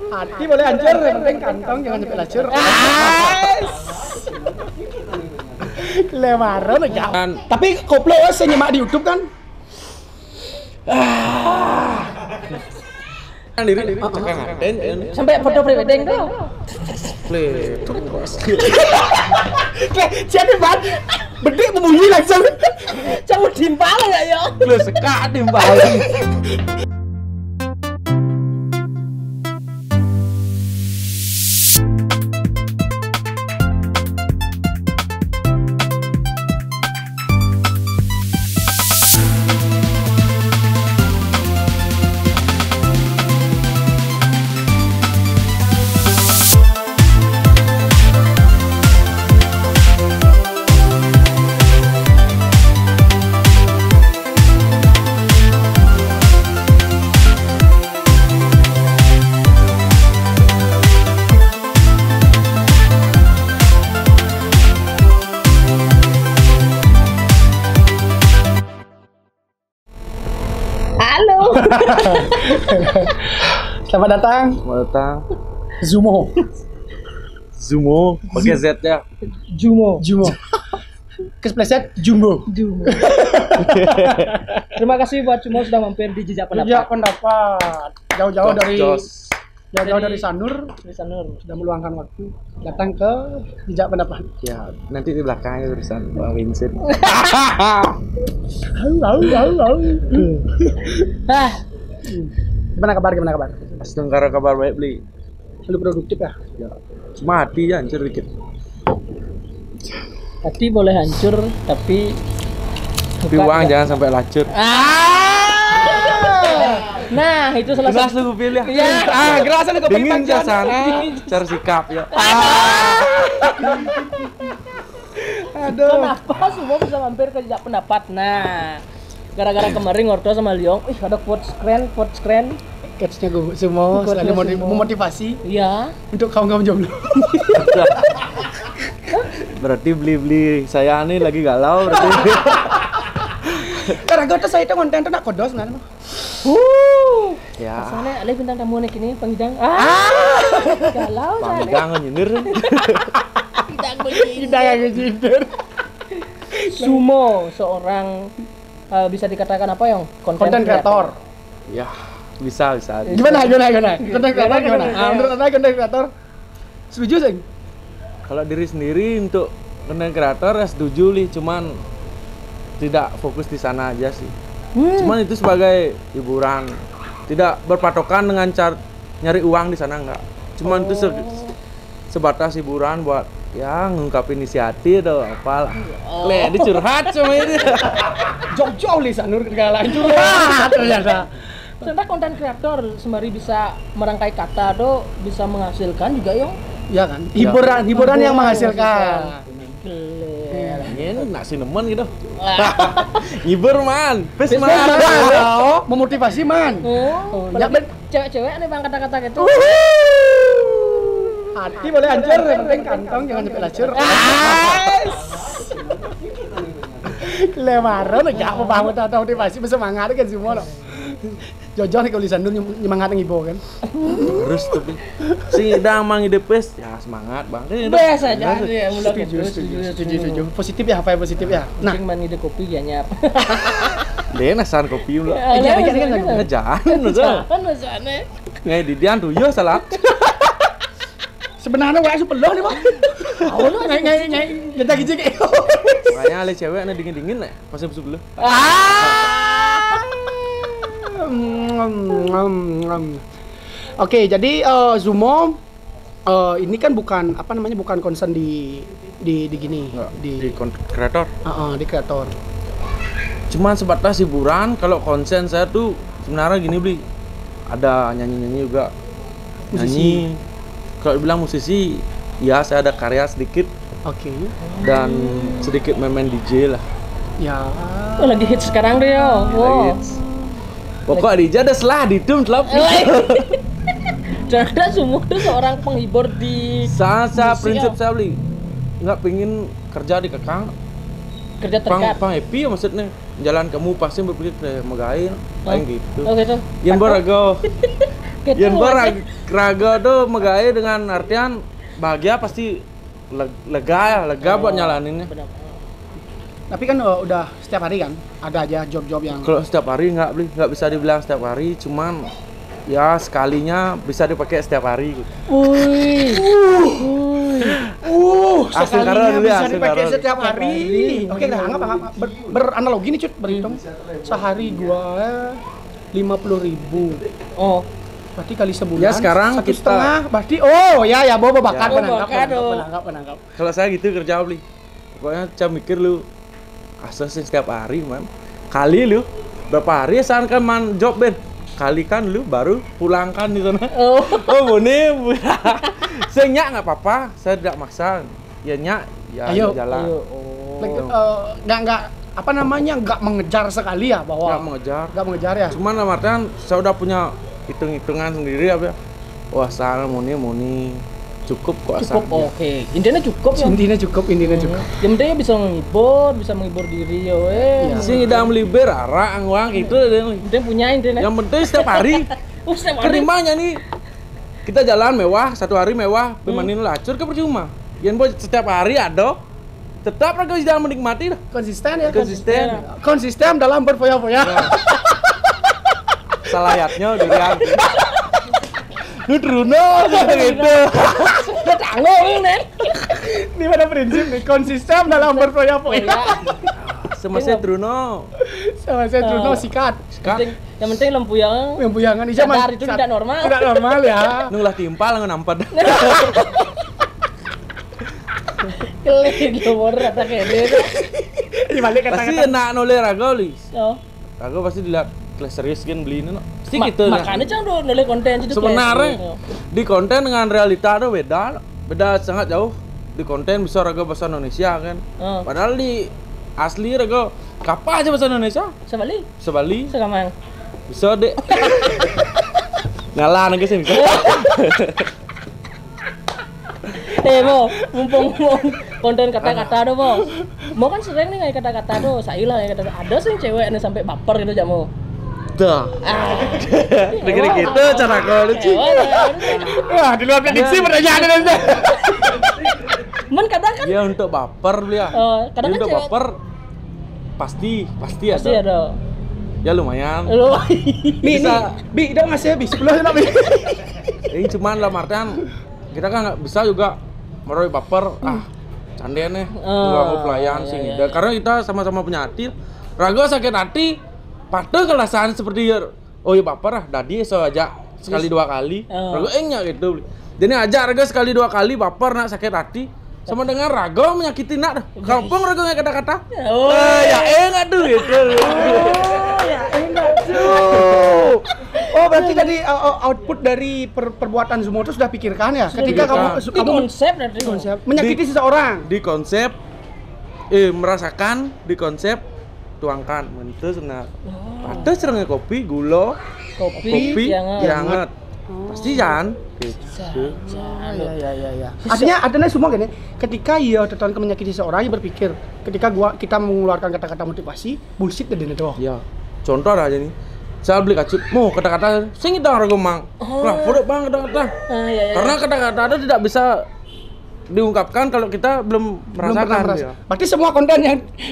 Hati boleh hancur, yang penting kantong jangan sampai hancur. Lebaran aja. Tapi koplo saya nyimak di YouTube kan. Lirik Sampai foto pre-wedding tuh. Jadi banget. Bedek berbunyi langsung. Cabut timpal ya yo. Lu sekat timbal. Halo. Selamat datang. Selamat datang. Zumo. Zumo pakai Z ya. Jumo. Kespleset Jumbo. Terima kasih buat Jumo sudah mampir di Jejak Pendapat. Jejak Pendapat. Jauh-jauh Dari- dari Sanur Sanur. sudah meluangkan waktu datang ke Jejak Pendapat. Ya, nanti di belakangnya tulisan Bang Vincent. Ah, Gimana kabar? Astengkara kabar baik beli. Lu produktif ya? Ya. Cuma hati ya hancur dikit. hati boleh hancur tapi Uang jangan sampai lacur. Nah, itu salah Gelas satu. lu pilih. Iya. Gerasan kau Dingin jasan. Cara sikap ya. Kenapa semua bisa mampir ke Jejak Pendapat? Nah, gara-gara kemarin Ngorto sama Liong, ada quotes keren. Catch-nya gue semua selalu memotivasi Iya. untuk kaum jomblo. Berarti beli saya nih lagi galau berarti. Karena gue tuh saya itu konten tuh nak kodos kan. Ya. Soalnya ada bintang tamu nih kini Pangjang. Galau saya. Panggang nyindir. Tidak yang ngejinder. Sumo seorang bisa dikatakan apa yang Konten kreator. Ya, bisa. Gimana? Konten kreator gimana? Menurut anda konten kreator setuju sih? Kalau diri sendiri untuk konten kreator ya setuju li, cuman tidak fokus di sana aja sih. Cuman itu sebagai hiburan, tidak berpatokan dengan nyari uang di sana enggak. Cuman itu sebatas hiburan buat ya ngungkapin isi hati atau apalah. Le, dicurhat sama ini. Jauh-jauh li Sanur segala curhat ternyata. Ternyata konten kreator sembari bisa merangkai kata do bisa menghasilkan juga yang Iya kan? Hiburan yang menghasilkan. Ini nasi nemen gitu. Ngibur man. Pes man. Memotivasi man. Ya cewek-cewek nih bang kata-kata gitu. Hati boleh hancur, yang penting kantong jangan sampai hancur. Lebaran aja apa banget atau motivasi bersemangat kan semua loh. Jojo nih kalau di Sanur nyemangat ngibo kan. Terus tapi si damang ide pes ya semangat bang. Biasa aja ya mulai Setuju. Positif ya, apa positif ya. Nah, man ide kopi ya nyap. Dia nasan kopi lu. Jangan Jangan. sana. Ngai didian tuh yo salah. sebenarnya wae super nih bang. Oh lu ngai kita gijik. Makanya ale cewek nih dingin nih pas sebelah. Oke, jadi Zumo ini kan bukan bukan concern di gini Di kreator. di kreator. Cuman sebatas hiburan. Kalau konsen saya tuh sebenarnya gini beli, ada nyanyi juga. Nyanyi. Kalau bilang musisi, ya saya ada karya sedikit. Oke. Dan sedikit main DJ lah. Ya. Oh, lagi hits sekarang deh yo. Wow. Pokok DJ ada selah di dum telap. Ternyata Sumo itu seorang penghibur di Saya musik, prinsip ya. saya beli nggak pingin kerja di kekang. Kerja terikat. Pang happy ya maksudnya. Jalan kamu pasti berpikir megain, paling gitu. Oh gitu. Yang barago. Gitu, Yang barang Raga tuh megaya dengan artian bahagia pasti lega buat nyalaninnya. Benar. Tapi kan udah setiap hari kan ada aja job-job yang Kalau setiap hari nggak bisa dibilang setiap hari, cuman ya sekalinya bisa dipakai setiap hari gitu. Wih. Asli sekalinya Karol dulu ya, bisa asli dipakai Karol. setiap hari. hari. Oke, anggap beranalogi nih Cut, berhitung sehari gua 50.000. Oh, Berarti kali sebulan. Ya, sekarang 1,5 berarti ya bobo bakar Ya. penangkap. Kalau saya gitu kerja beli, pokoknya saya mikir lu asesnya setiap hari man, kali lu berapa hari kan man job ben, kali kan lu baru pulangkan di sana. oh. Boleh, saya nyak nggak apa-apa, saya tidak maksa, ya nyak, ya Ayo. jalan, Ayo. Oh. Nggak apa namanya nggak mengejar sekali ya nggak bahwa mengejar. nggak mengejar ya. Cuman dalam artian saya udah punya hitung-hitungan sendiri apa ya, wah sana muni cukup kok Cukup, asalnya. oke. Intinya cukup ya. Intinya cukup. Yang penting bisa menghibur diri ya weh. Iya. Sing tidak meliber arah angwang gitu deh. Yang penting punya intinya. Yang penting setiap hari Setiap hari. kerimanya nih kita jalan mewah, satu hari mewah, pemanin lacur ke percuma. Yang buat setiap hari ada, tetap mereka bisa menikmati lah. Konsisten ya. Konsisten. Konsisten dalam berfoya-foya. Selayaknya durian. Lu Truno gitu. Udah tanggung nih. Ini pada prinsip nih, konsisten dalam berfoya-foya. Semasa Truno. Sama saya Truno sikat. Yang penting lempuyang. Yang buyangan Ija Sadar itu tidak normal. Tidak normal ya. Nunglah timpal nggak nampak. Kelih lumur kata kayak dia. Di balik Pasti kata-kata. enak noleh raga li. Oh. Raga pasti dilihat kelas serius kan beli ini no. Pasti gitu nah. Makanya cang do nulis konten itu. Sebenarnya di konten dengan realita tuh beda sangat jauh. Di konten bisa raga bahasa Indonesia kan. Padahal di asli raga kapal aja bahasa Indonesia. Sebalik. Sebali Sekamang. bisa deh. Ngalah nangis ini. Mo, mumpung konten kata-kata do mo. Mo kan sering nih kayak kata-kata do, saya lah kayak kata. Ada sih cewek nih sampai baper gitu jak mo. Dah. Dengar gitu cara kau lucu. Wah, di luar prediksi pertanyaan ini. Men kadang kan Ya untuk baper beli ya. kadang Dia kan untuk cewek- baper pasti pasti ada. ada. Ya lumayan. Lu Bisa. Bi, udah ngasih ya, Bi. 10 aja, Bi. Ini cuman dalam artian kita kan nggak bisa juga meroy baper. Candian nih. Ganggu pelayan sih. iya. Karena kita sama-sama punya hati. Raga sakit hati. Pada kelasan seperti oh ya baper lah. Dadi so aja sekali dua kali. Raga enggak gitu. Jadi aja Raga sekali dua kali baper nak sakit hati. Sama dengan Raga menyakiti nak dah. Kampung Raga nggak kata-kata. Ya enggak tuh gitu. Ya, enggak tuh. Oh, berarti tadi output dari perbuatan Zumo itu sudah pikirkan ya? Ketika kamu Itu konsep dari konsep menyakiti seseorang. Di konsep merasakan, di konsep tuangkan mentus nah ada serangnya kopi gula kopi yang hangat pasti jangan gitu. Ya. Artinya adanya semua gini. Ketika ia tertarik menyakiti seseorang, ia berpikir ketika kita mengeluarkan kata-kata motivasi, bullshit deh itu. Ya contoh aja nih, saya beli kacut mau kata-kata sing itu orang mang lah bodoh bang kata-kata karena kata-kata itu tidak bisa diungkapkan kalau kita belum merasakan ya. Berarti semua konten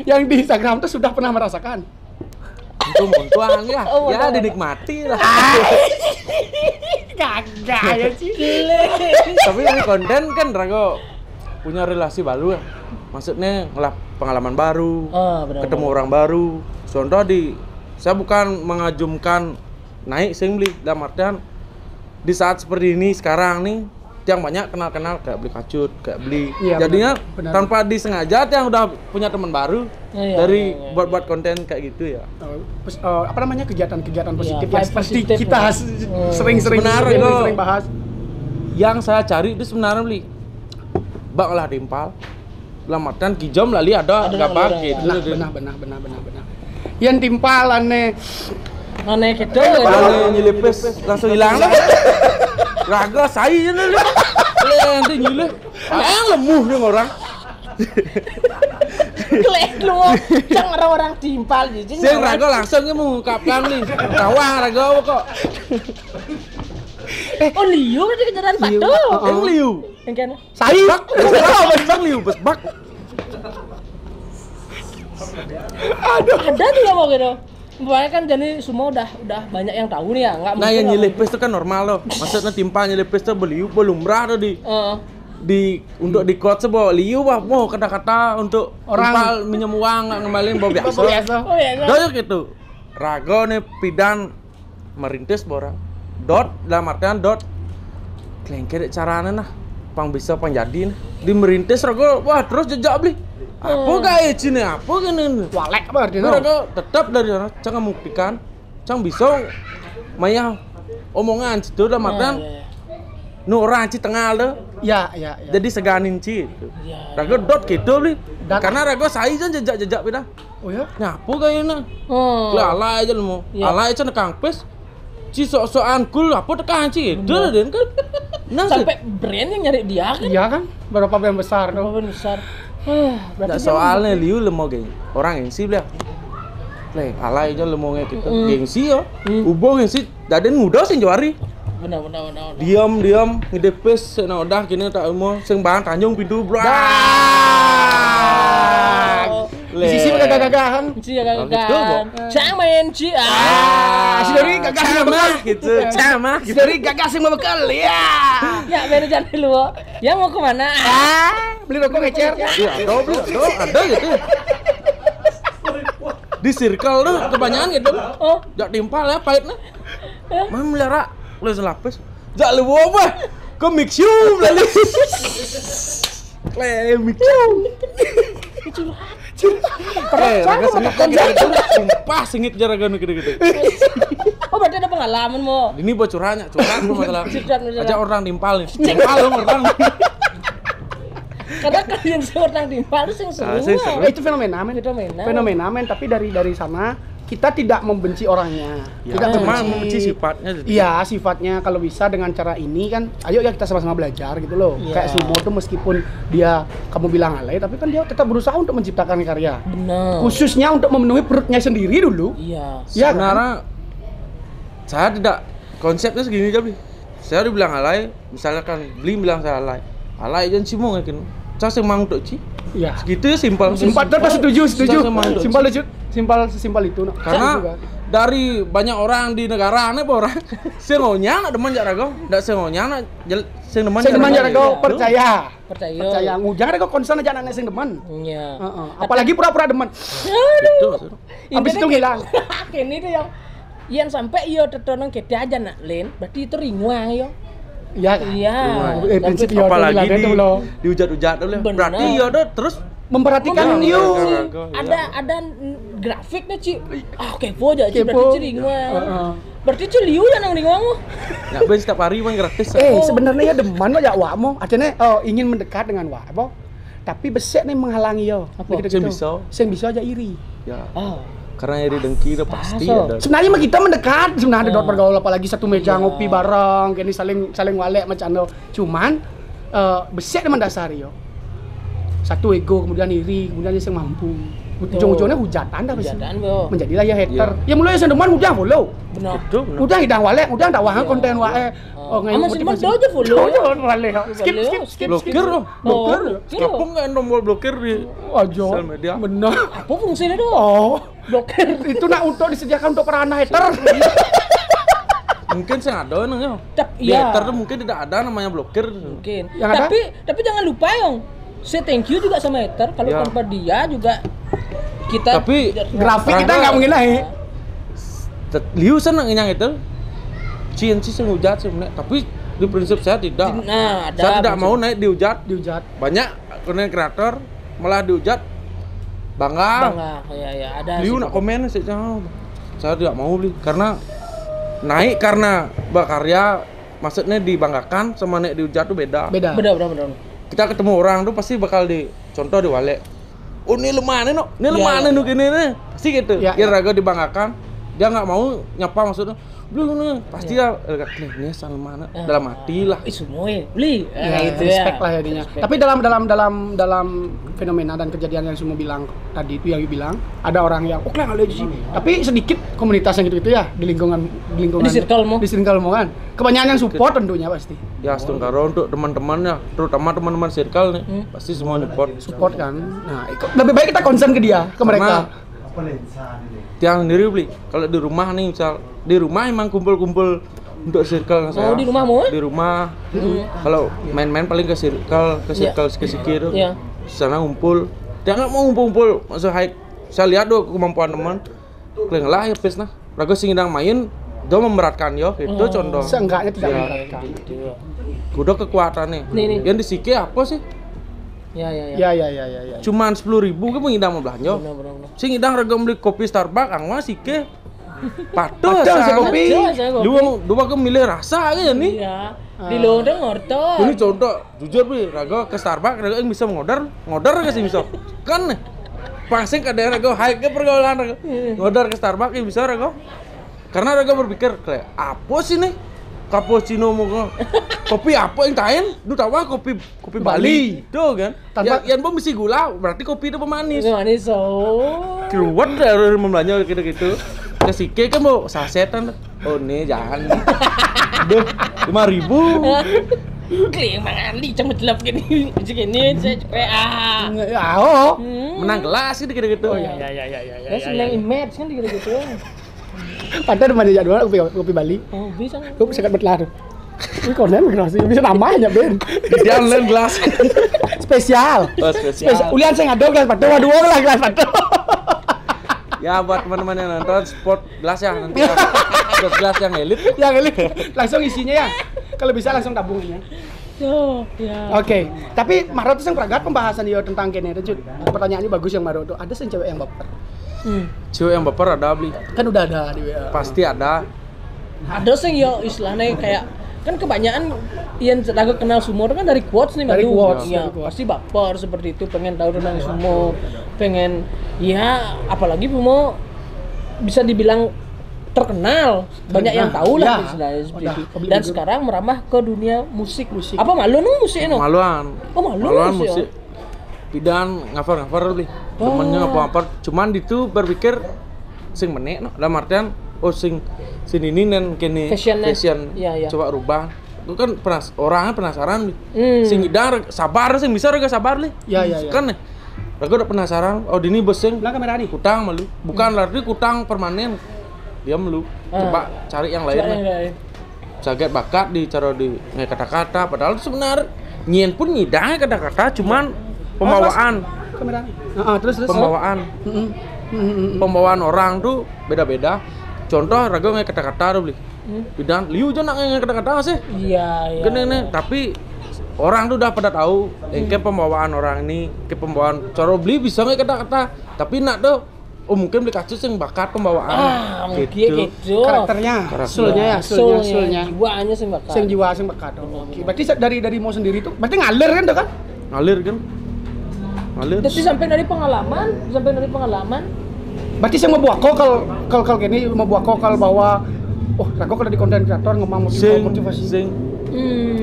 yang di Instagram itu sudah pernah merasakan. Itu montuang ya, ya dinikmati lah. Kagak ya sih. Tapi ini konten kan Rago punya relasi baru ya. Maksudnya ngelah pengalaman baru, ketemu orang baru. Contoh saya bukan mengajumkan naik sing beli dalam artian di saat seperti ini sekarang nih yang banyak kenal-kenal kayak beli kacut, kayak beli. Iya, Jadinya benar. tanpa disengaja yang udah punya teman baru dari buat-buat konten kayak gitu ya. Apa namanya kegiatan-kegiatan positif vibe yang seperti positif. kita sering-sering Sebenarnya sering bahas. Yang saya cari itu sebenarnya beli bak lah timpal. Dalam artian kijam lali ada gambar gitu. Benar. Yang timpalan nih. Aneh gitu. Kalau nyelipis langsung hilang lah. Raga saya nih. Nanti nyilih. Yang lemuh nih orang. Klek lu. Jangan orang-orang timpal gitu. Sing Raga langsung mengungkapkan nih. Tawang Raga kok. Oh Liu berarti kejaran Liu. Pato. Yang Liu. Yang kan? Sai. Bak Liu, bak. Ada tuh yang mau gitu. Makanya kan jadi semua udah banyak yang tahu nih ya, nggak Nah mungkin yang lah. nyelepes itu kan normal loh. Maksudnya timpa nyelepes itu belum tuh untuk di quote sebuah Liu bah mau kata-kata untuk Orang. timpal minjem uang nggak ngembalin bawa biasa. Biasa. Oh iya. Doyok gitu. Rago nih pidan merintis borang. Dot dalam artian dot klengker caranya nah pang bisa pang jadi nih. Di merintis rago wah terus jejak beli. Apa kayak cini apa gini. Walek apa artinya? Rago tetap dari sana jangan membuktikan jangan bisa maya omongan situ dalam artian nu orang ci tengah deh. Ya. Jadi seganin ci. Iya. Rago dot gitu beli. Dan- Karena rago saya kan jejak-jejak beda. Oh ya? Nyapu kayaknya. Oh. Lah alay aja lu mau. Iya. Alay aja nekang pes. Ci sok-sokan kul apa tekan ci. Deh kan. Nah, Sampai brand yang nyari dia kan. Iya kan? Berapa brand besar tuh? Berapa besar. Nggak soalnya Liu lu mau geng. Orang gengsi beliau. Le, alay aja lu mau gitu. Gengsi yo. Ubo gengsi daden muda sing juari. Benar. Diam ngedepes sena udah kini tak mau sing bang Tanjung pintu blah. Di sisi gagah-gagahan. Ci ya Oh, gitu, kan. Cang main Ci. Si dari gagah sing bekal gitu. Sama Si dari gagah sing bekal ya. Ya bener jadi lu. Ya mau kemana? Beli rokok ngecer. Iya, ada gitu. Di circle tuh kebanyakan gitu. Oh. Jak timpal ya pahitnya. Mah melihara lu selapis. Jak lu apa? Ke mixium lali. Le mixium. Raga sengit gitu. Sumpah sengit jaraga gitu. Oh berarti ada pengalaman mo. Ini bocorannya, curhat lu masalah. Curhat. Ajak orang timpal nih. Timpal lu orang. Karena kan yang seorang timpal itu yang seru. sing seru. Itu fenomena men. Fenomena men, tapi dari sana kita tidak membenci orangnya. Ya, Tidak cuma membenci membenci sifatnya. Iya, sifatnya kalau bisa dengan cara ini kan, ayo ya kita sama-sama belajar gitu loh. Iya. Kayak Sumo tuh meskipun dia kamu bilang alay, tapi kan dia tetap berusaha untuk menciptakan karya. Benar. Khususnya untuk memenuhi perutnya sendiri dulu. Iya. Iya kan? Sebenarnya saya tidak konsepnya segini aja beli. Saya dibilang alay, misalkan beli bilang saya alay. Alay jangan cimo yakin. Saya semang untuk ci. Iya. Segitu ya simpel. Simpel, terus setuju. Saya semang untuk ci. Simpel lucu, sesimpel itu. No. Karena Setuju kan? dari banyak orang di negara aneh orang sengonya nak demen jarago, ndak sengonya nak sing demen Sing demen jarago gitu. percaya. Percaya. Ngujang ada kok konsen aja anak sing demen. Iya. Heeh. Apalagi pura-pura demen. Gitu. Habis itu ngilang. Ini tuh yang sampai iyo tetonong kete aja nak Len, berarti itu ringuang yo. Iya kan? Iya. Prinsip Sampai yo Apalagi bilang itu loh. dihujat-hujat dulu. Bener. Berarti ya udah terus Memperhatikan Memang you. Ci, ada grafiknya Ci. Ah kepo aja Ci, Kepo. berarti Ci ringuang. Heeh. Berarti Ci liu ya nang ringuang lo. nggak beli setiap hari main gratis. Sebenarnya ya demen ya wamo. Artinya ingin mendekat dengan wamo. Tapi besek nih menghalangi yo. Apa? Sing bisa. Sing bisa aja iri. Ya, Oh. karena iri dengki udah pasti Masuk. ada. Sebenarnya mah kita mendekat, sebenarnya dot bergaul apalagi satu meja ngopi bareng, kini saling walek macam itu. Cuman besek nih mendasari yo. Satu ego, kemudian iri, kemudian yang mampu. Ujung-ujungnya hujatan dah pasti. Hujatan, Bo. Menjadilah ya hater. Iya. Ya mulai sendeman udah follow. Benar. Itu benar. Udah hidang walek, udah tak wahan konten wae. Aman sendeman do aja follow. Walek. Skip. Blokir loh. Blokir. Kenapa nggak tombol blokir di Aja. sosial media? Benar. Apa fungsinya do? Oh, Blokir. itu nak untuk disediakan untuk para anak hater. Mungkin sih ada namanya. Di Iya. hater tuh mungkin tidak ada namanya blokir. Mungkin. Yang ada? Tapi jangan lupa yong. Saya thank you juga sama hater. Kalau Ya. tanpa dia juga kita. Tapi Grafik kita nggak mungkin naik. Liu senang yang itu. Cian sih hujat sebenarnya, tapi di prinsip saya tidak. Nah, ada. Saya tidak mau naik dihujat. Dihujat. Banyak konten kreator malah dihujat. Bangga. Bangga. Ya, ada. Liu nak komen sih saya tidak mau beli karena naik karena berkarya maksudnya dibanggakan sama naik dihujat tuh beda. Beda. Benar. Kita ketemu orang tuh pasti bakal contoh diwalek. Oh ini lemah nih no, ini Iya, lemah iya. nih no gini nih. Pasti gitu. Iya, Dia iya. raga dibanggakan, dia nggak mau nyapa maksudnya. belum pasti ya ini Salman dalam hati lah. Semua beli. Ya, Gitu respect lah jadinya. Tapi dalam fenomena dan kejadian yang semua bilang tadi itu yang bilang ada orang yang oke nggak sih. Tapi sedikit komunitas yang gitu ya di lingkungan Di circle-mu. Di circle-mu kan. Kebanyakan yang support tentunya pasti. Ya sementara untuk teman-temannya, terutama teman-teman circle nih, pasti semua Support kan. Nah, lebih baik kita concern ke dia, ke mereka. Tiang sendiri beli. Kalau di rumah nih misal, di rumah emang kumpul-kumpul untuk circle saya. Oh, di rumahmu? Di rumah. Kalau main-main paling ke circle sikit. Iya. Sana ngumpul. Dia nggak mau ngumpul-ngumpul, masuk hike. Saya lihat tuh kemampuan teman. Kalian lah ya pes nah. Raga sing sedang main, dia memberatkan yo, itu contoh. Seenggaknya tidak Ya. memberatkan. Kuda kekuatannya. Nih. Yang disiki apa sih? Ya. Ya. Cuman 10.000 kan mengidang mau belanja. Benar. Sing idang raga beli kopi Starbucks angwa sike. Patuh Patuh sa kopi. Lu dua ke milih rasa aja nih. Iya. Di London ngorto. Ini contoh, jujur beli raga ke Starbucks raga yang bisa ngodar ke sih bisa. Kan nih. Pasing ke daerah raga hike ke pergaulan raga. Ngodar ke Starbucks yang bisa raga. Karena raga berpikir kayak apa sih nih? Cappuccino mau kopi apa yang tain? Lu tahu apa kopi Bali. Tuh kan. Tanpa- Yang bom mesti gula, berarti kopi itu pemanis. Manis Keluar dari membelanja gitu-gitu. Kesike kan mau sasetan. Oh nih jangan. Duh, 5.000. Kling mangan di cemut lap gini. Segini saya cepet. Ya, oh. Menang kelas gitu-gitu. Oh Ya. Ya seneng image kan gitu. Padahal mana jadwal kopi Bali. Oh, bisa. Gue bisa kat betlah tuh. Ini konen migrasi bisa namanya Ben. Dia online gelas. Spesial. Oh, spesial. Ulian saya ngado gelas patuh, dua lah gelas patuh. Ya buat teman-teman yang nonton sport gelas ya nanti. Gelas yang elit. Ya kali langsung isinya ya. Kalau bisa langsung tabungnya. Tuh, ya. Oke, tapi Maro tuh yang peragat pembahasan dia tentang kene itu. Pertanyaannya bagus yang Maro tuh. Ada sih cewek yang baper. Cewek yang baper ada beli. Kan udah ada di WA. Pasti ada. Ada sih yo istilahnya kayak kan kebanyakan yang sedang kenal sumo itu kan dari quotes nih Dari Madu. quotes, Iya, dari quotes. pasti baper seperti itu, pengen tahu tentang sumo, pengen ya apalagi sumo bisa dibilang terkenal, banyak yang tahu lah Ya, istilahnya seperti udah, itu. publik Dan juga. sekarang merambah ke dunia musik. Musik. Apa malu nih musik no? Maluan. Oh, maluan Maluan musik, musik. Pidan ngafar beli. Temennya ngapa-ngapar. Cuman itu berpikir sing menek no. Dalam artian sing ini nen kene Fashionnya. fashion. Iya. Coba rubah. Itu kan orangnya penasaran nih. Sing idang sabar sing bisa rega sabar li. Ya. Kan nih. Rega udah penasaran. Oh dini bos sing Lah kamera nih. kutang malu. Bukan berarti kutang permanen. Dia melu. Coba cari yang lain. Nih. Jaget bakat di cara di kata-kata padahal sebenarnya nyien pun ngidang kata-kata cuman pembawaan Kamera nih. Terus. pembawaan pembawaan orang tuh beda-beda. Contoh raga nge kata-kata tuh beli. Bidan liu aja nak nge kata-kata sih. Iya. Gini tapi orang tuh udah pada tahu ke pembawaan orang ini, ke pembawaan cara beli bisa nge kata-kata, tapi nak tuh mungkin beli kasus yang bakat pembawaan. Mungkin gitu. Karakternya, sulnya ya, sulnya. Jiwanya sih bakal. Sing jiwa sing bakat. Oke. Berarti dari mau sendiri tuh berarti ngalir kan tuh kan? Ngalir kan? Ngalir. Jadi sampai dari pengalaman. Berarti saya mau buat kalau gini mau buat bahwa Rago kalau di konten kreator ngomong motivasi.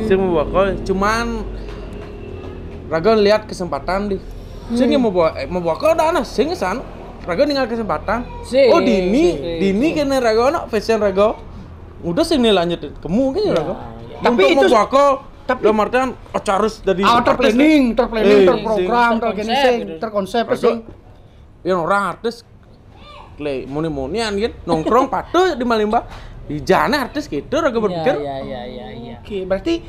Sing mau bakal cuman Raga lihat kesempatan di. Sing mau bakal dah nah sing san. Raga ninggal kesempatan. Oh dini kene Raga no fashion Raga. Udah sing lanjut kemu kan ya Raga. Tapi itu mau bakal dalam artian harus dari terplanning, terprogram, terkonsep sing. Yang orang artis muni-munian kan nongkrong patuh di Malimba di jana artis gitu Raga berpikir. Iya. Oke, berarti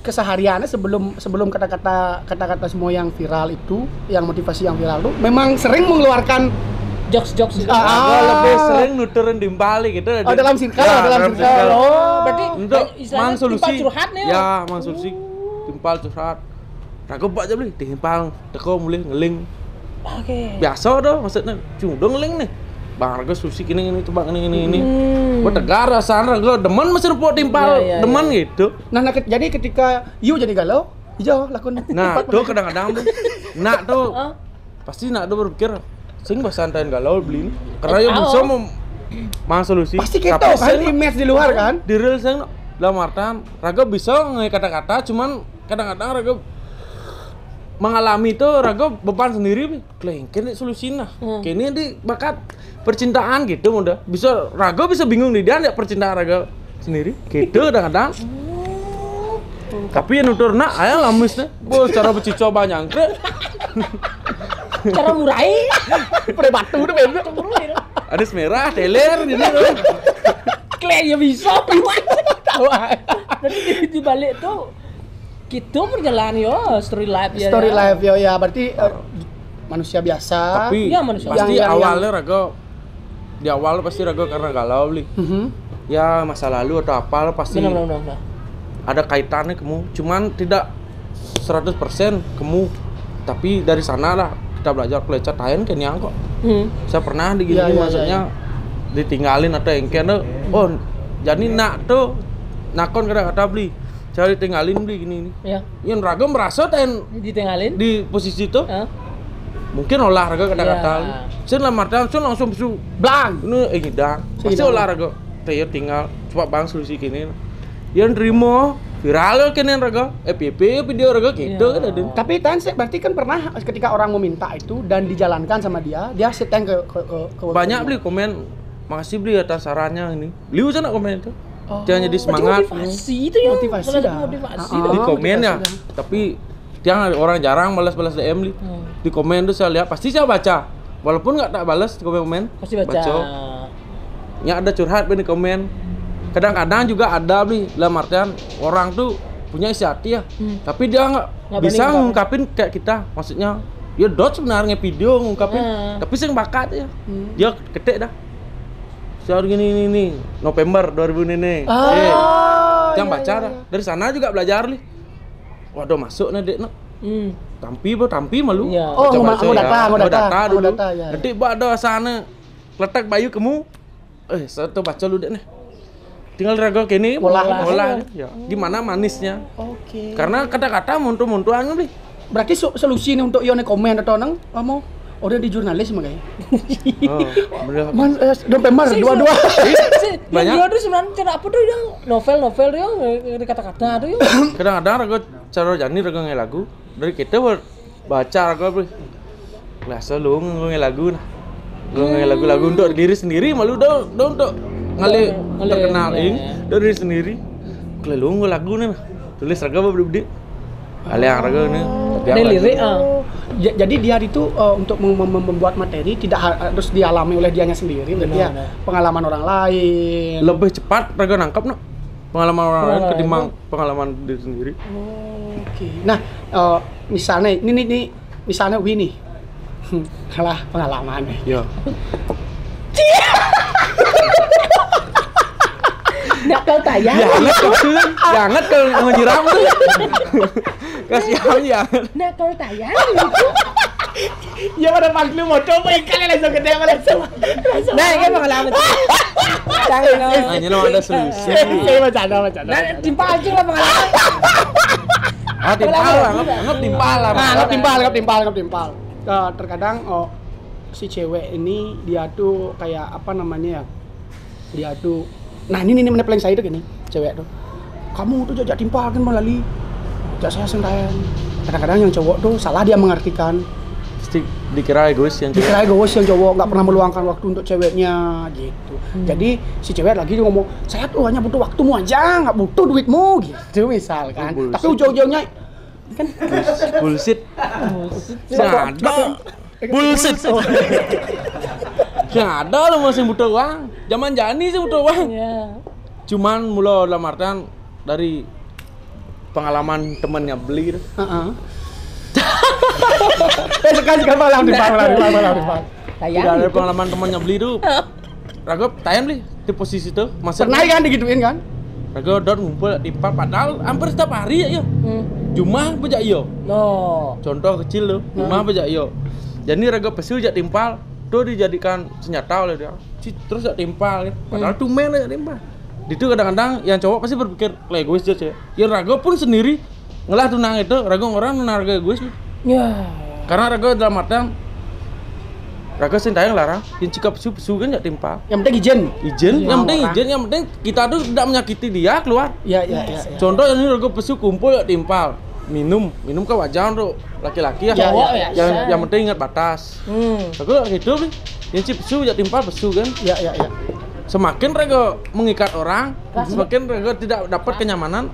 kesehariannya sebelum kata-kata semua yang viral itu, yang motivasi yang viral itu memang sering mengeluarkan jokes itu. Lebih sering nuturin timpali gitu. Dalam circle. Berarti untuk mang solusi. Timpal curhat nih. Ya, mang solusi timpal curhat. Raga buat aja beli timpal teko mulai ngeling. Oke. Biasa doh maksudnya cuma ngeling nih. Bang Raga susi ini coba ini. Gua tegar rasanya Raga demen mesti repot timpal, demen gitu. Nah, jadi ketika you jadi galau, iya lakon. Nah, tuh kadang-kadang tuh. Nak tuh. Pasti nak tuh berpikir sing basantain galau beli ini. Karena ya bisa mang solusi. Pasti gitu Tapi kan saya image di luar kan. di real saya dalam artian raga bisa nge kata-kata, cuman kadang-kadang raga mengalami itu raga beban sendiri, kene solusinya. Kene di bakat percintaan gitu udah. Bisa raga bisa bingung di dia percintaan raga sendiri. Gitu kadang-kadang. Tapi yang nuturna aya lamisnya. Bos cara bercico banyak ke. Cara murai. Pada batu tuh bener. Ada merah, teler gitu loh. Klay ya bisa. Tahu. Jadi di balik tuh gitu perjalanan yo story life ya. Story life ya berarti manusia biasa. Tapi Iya, manusia. pasti Yang- awalnya raga di awal pasti raga karena galau li. Ya masa lalu atau apa pasti Benar. ada kaitannya kamu. Cuman tidak 100% kamu. Tapi dari sana lah kita belajar pelajar tayan kenyang kok. Saya pernah digini Iya, iya, maksudnya ditinggalin atau engken tuh. Oh, jadi nak tuh nakon kata beli. Saya ditinggalin beli gini. Ya, Yang raga merasa tayan ditinggalin. di posisi itu Hah? mungkin olahraga kata-kata. Ya. Saya dalam artian saya langsung bisu Blang. ini ngidang. Pasti Ngidang. olahraga. Saya tinggal coba bang solusi gini. Yang terima viral kene raga. FYP video raga gitu Iya. kan ada. Tapi Tan berarti kan pernah ketika orang meminta itu dan dijalankan sama dia seteng ke Banyak beli komen, makasih beli atas sarannya ini. Beliau sana komen itu. Dia jadi Berarti semangat. motivasi itu ya. Motivasi Salah satu dah. motivasi Ah, dah. Di komen ya. motivasi Tapi dia orang jarang balas-balas DM li. Di komen tuh saya lihat pasti saya baca. Walaupun nggak tak balas di komen. Pasti baca. Ya ada curhat di komen. Kadang-kadang juga ada beli dalam artian orang tuh punya isi hati ya. Tapi dia nggak Nggak bisa berani ngungkapin kayak kita. Maksudnya ya dot sebenarnya video ngungkapin. Tapi saya bakat ya. Dia ketik dah. Saya gini November 2000 ini. Yang baca dah. Dari sana juga belajar li. Waduh masuk nih dek nak. Tampi malu. Iya. Oh, Baca-baca mau ya. data Mau data mau dulu. data, ya. Nanti ada sana letak bayu kamu. Saya tuh baca lu dek nih. Tinggal raga kini olah. Ya. Gimana manisnya? Oke. Karena kata-kata muntu-muntuan beli. Berarti solusi nih untuk yone komen atau nang kamu udah di jurnalis makanya. Oh, bener. November dua-dua. Banyak. Yang dia tuh sebenarnya cara apa tuh yang novel dia dari kata-kata tuh ya. Kadang-kadang raga cara jani raga nge lagu dari kita baca raga beli. Biasa lu nge lagu nah. Lu nge lagu-lagu untuk diri sendiri malu dong untuk ngale terkenal dari sendiri. Kelelung nge lagu nih. Tulis raga beli. Ale yang raga nih. Ada lirik Jadi dia itu untuk membuat materi tidak harus dialami oleh dianya sendiri, berarti ya pengalaman orang lain. Lebih cepat raga nangkap no. Pengalaman orang lain ketimbang pengalaman diri sendiri. Oke. Nah, misalnya ini misalnya Winnie. Kalah pengalaman nih. Ya. Nggak kau tayang. Jangan kalau menyiram tuh. Kasihan ya. Nggak kau tayang gitu. Ya pada panggil mau coba ikan langsung gede langsung. Nah, ini pengalaman. Jangan. Nah, ini lo ada solusi. Saya bercanda. Nah, timpa aja lah pengalaman. Ah, timpal lah, anggap timpal lah. Nah, anggap timpal. Terkadang si cewek ini dia tuh kayak apa namanya ya? Dia tuh nah ini mana paling saya itu gini, cewek tuh. Kamu tuh jajak timpal kan melalui jak saya sendirian. Kadang-kadang yang cowok tuh salah dia mengartikan. Pasti dikira egois yang cewek. Dikira egois yang cowok nggak pernah meluangkan waktu untuk ceweknya gitu. Jadi si cewek lagi dia ngomong, saya tuh hanya butuh waktumu aja, nggak butuh duitmu gitu misalkan. Bullshit. Tapi ujung-ujungnya kan Bullshit. Nggak ada. Bullshit. Nggak ada lo masih butuh uang. Zaman jani sih butuh uang. Ya. Cuman mula dalam artian dari pengalaman temennya beli. Heeh. Sekarang malam timpal. Tayang. Dari pengalaman temennya beli tuh. Raga tayang beli di posisi itu. Pernah kan digituin kan? Raga dot ngumpul timpal padahal hampir setiap hari ya. Jumah bejak iyo. No. Contoh kecil loh, rumah aja yo. Jadi raga pesil jak timpal, tuh dijadikan senjata oleh dia. Terus jak timpal, padahal tumen aja timpal. Itu kadang-kadang yang cowok pasti berpikir egois aja. Ya raga pun sendiri ngelah tunang itu, raga orang tunang raga egois. Ya. Karena raga dalam artian Raga sing tayang larang, yang jika pesu kan ya timpal. Yang penting izin. Izin, yang penting orang. izin, yang penting kita tuh tidak menyakiti dia keluar. Iya. Contoh ini raga pesu kumpul ya timpal. Minum kan wajar untuk laki-laki ya. Cowok ya, Yang penting ingat batas. Raga hidup nih, yang pesu ya timpal pesu kan. Iya. Semakin raga mengikat orang, semakin raga tidak dapat kenyamanan.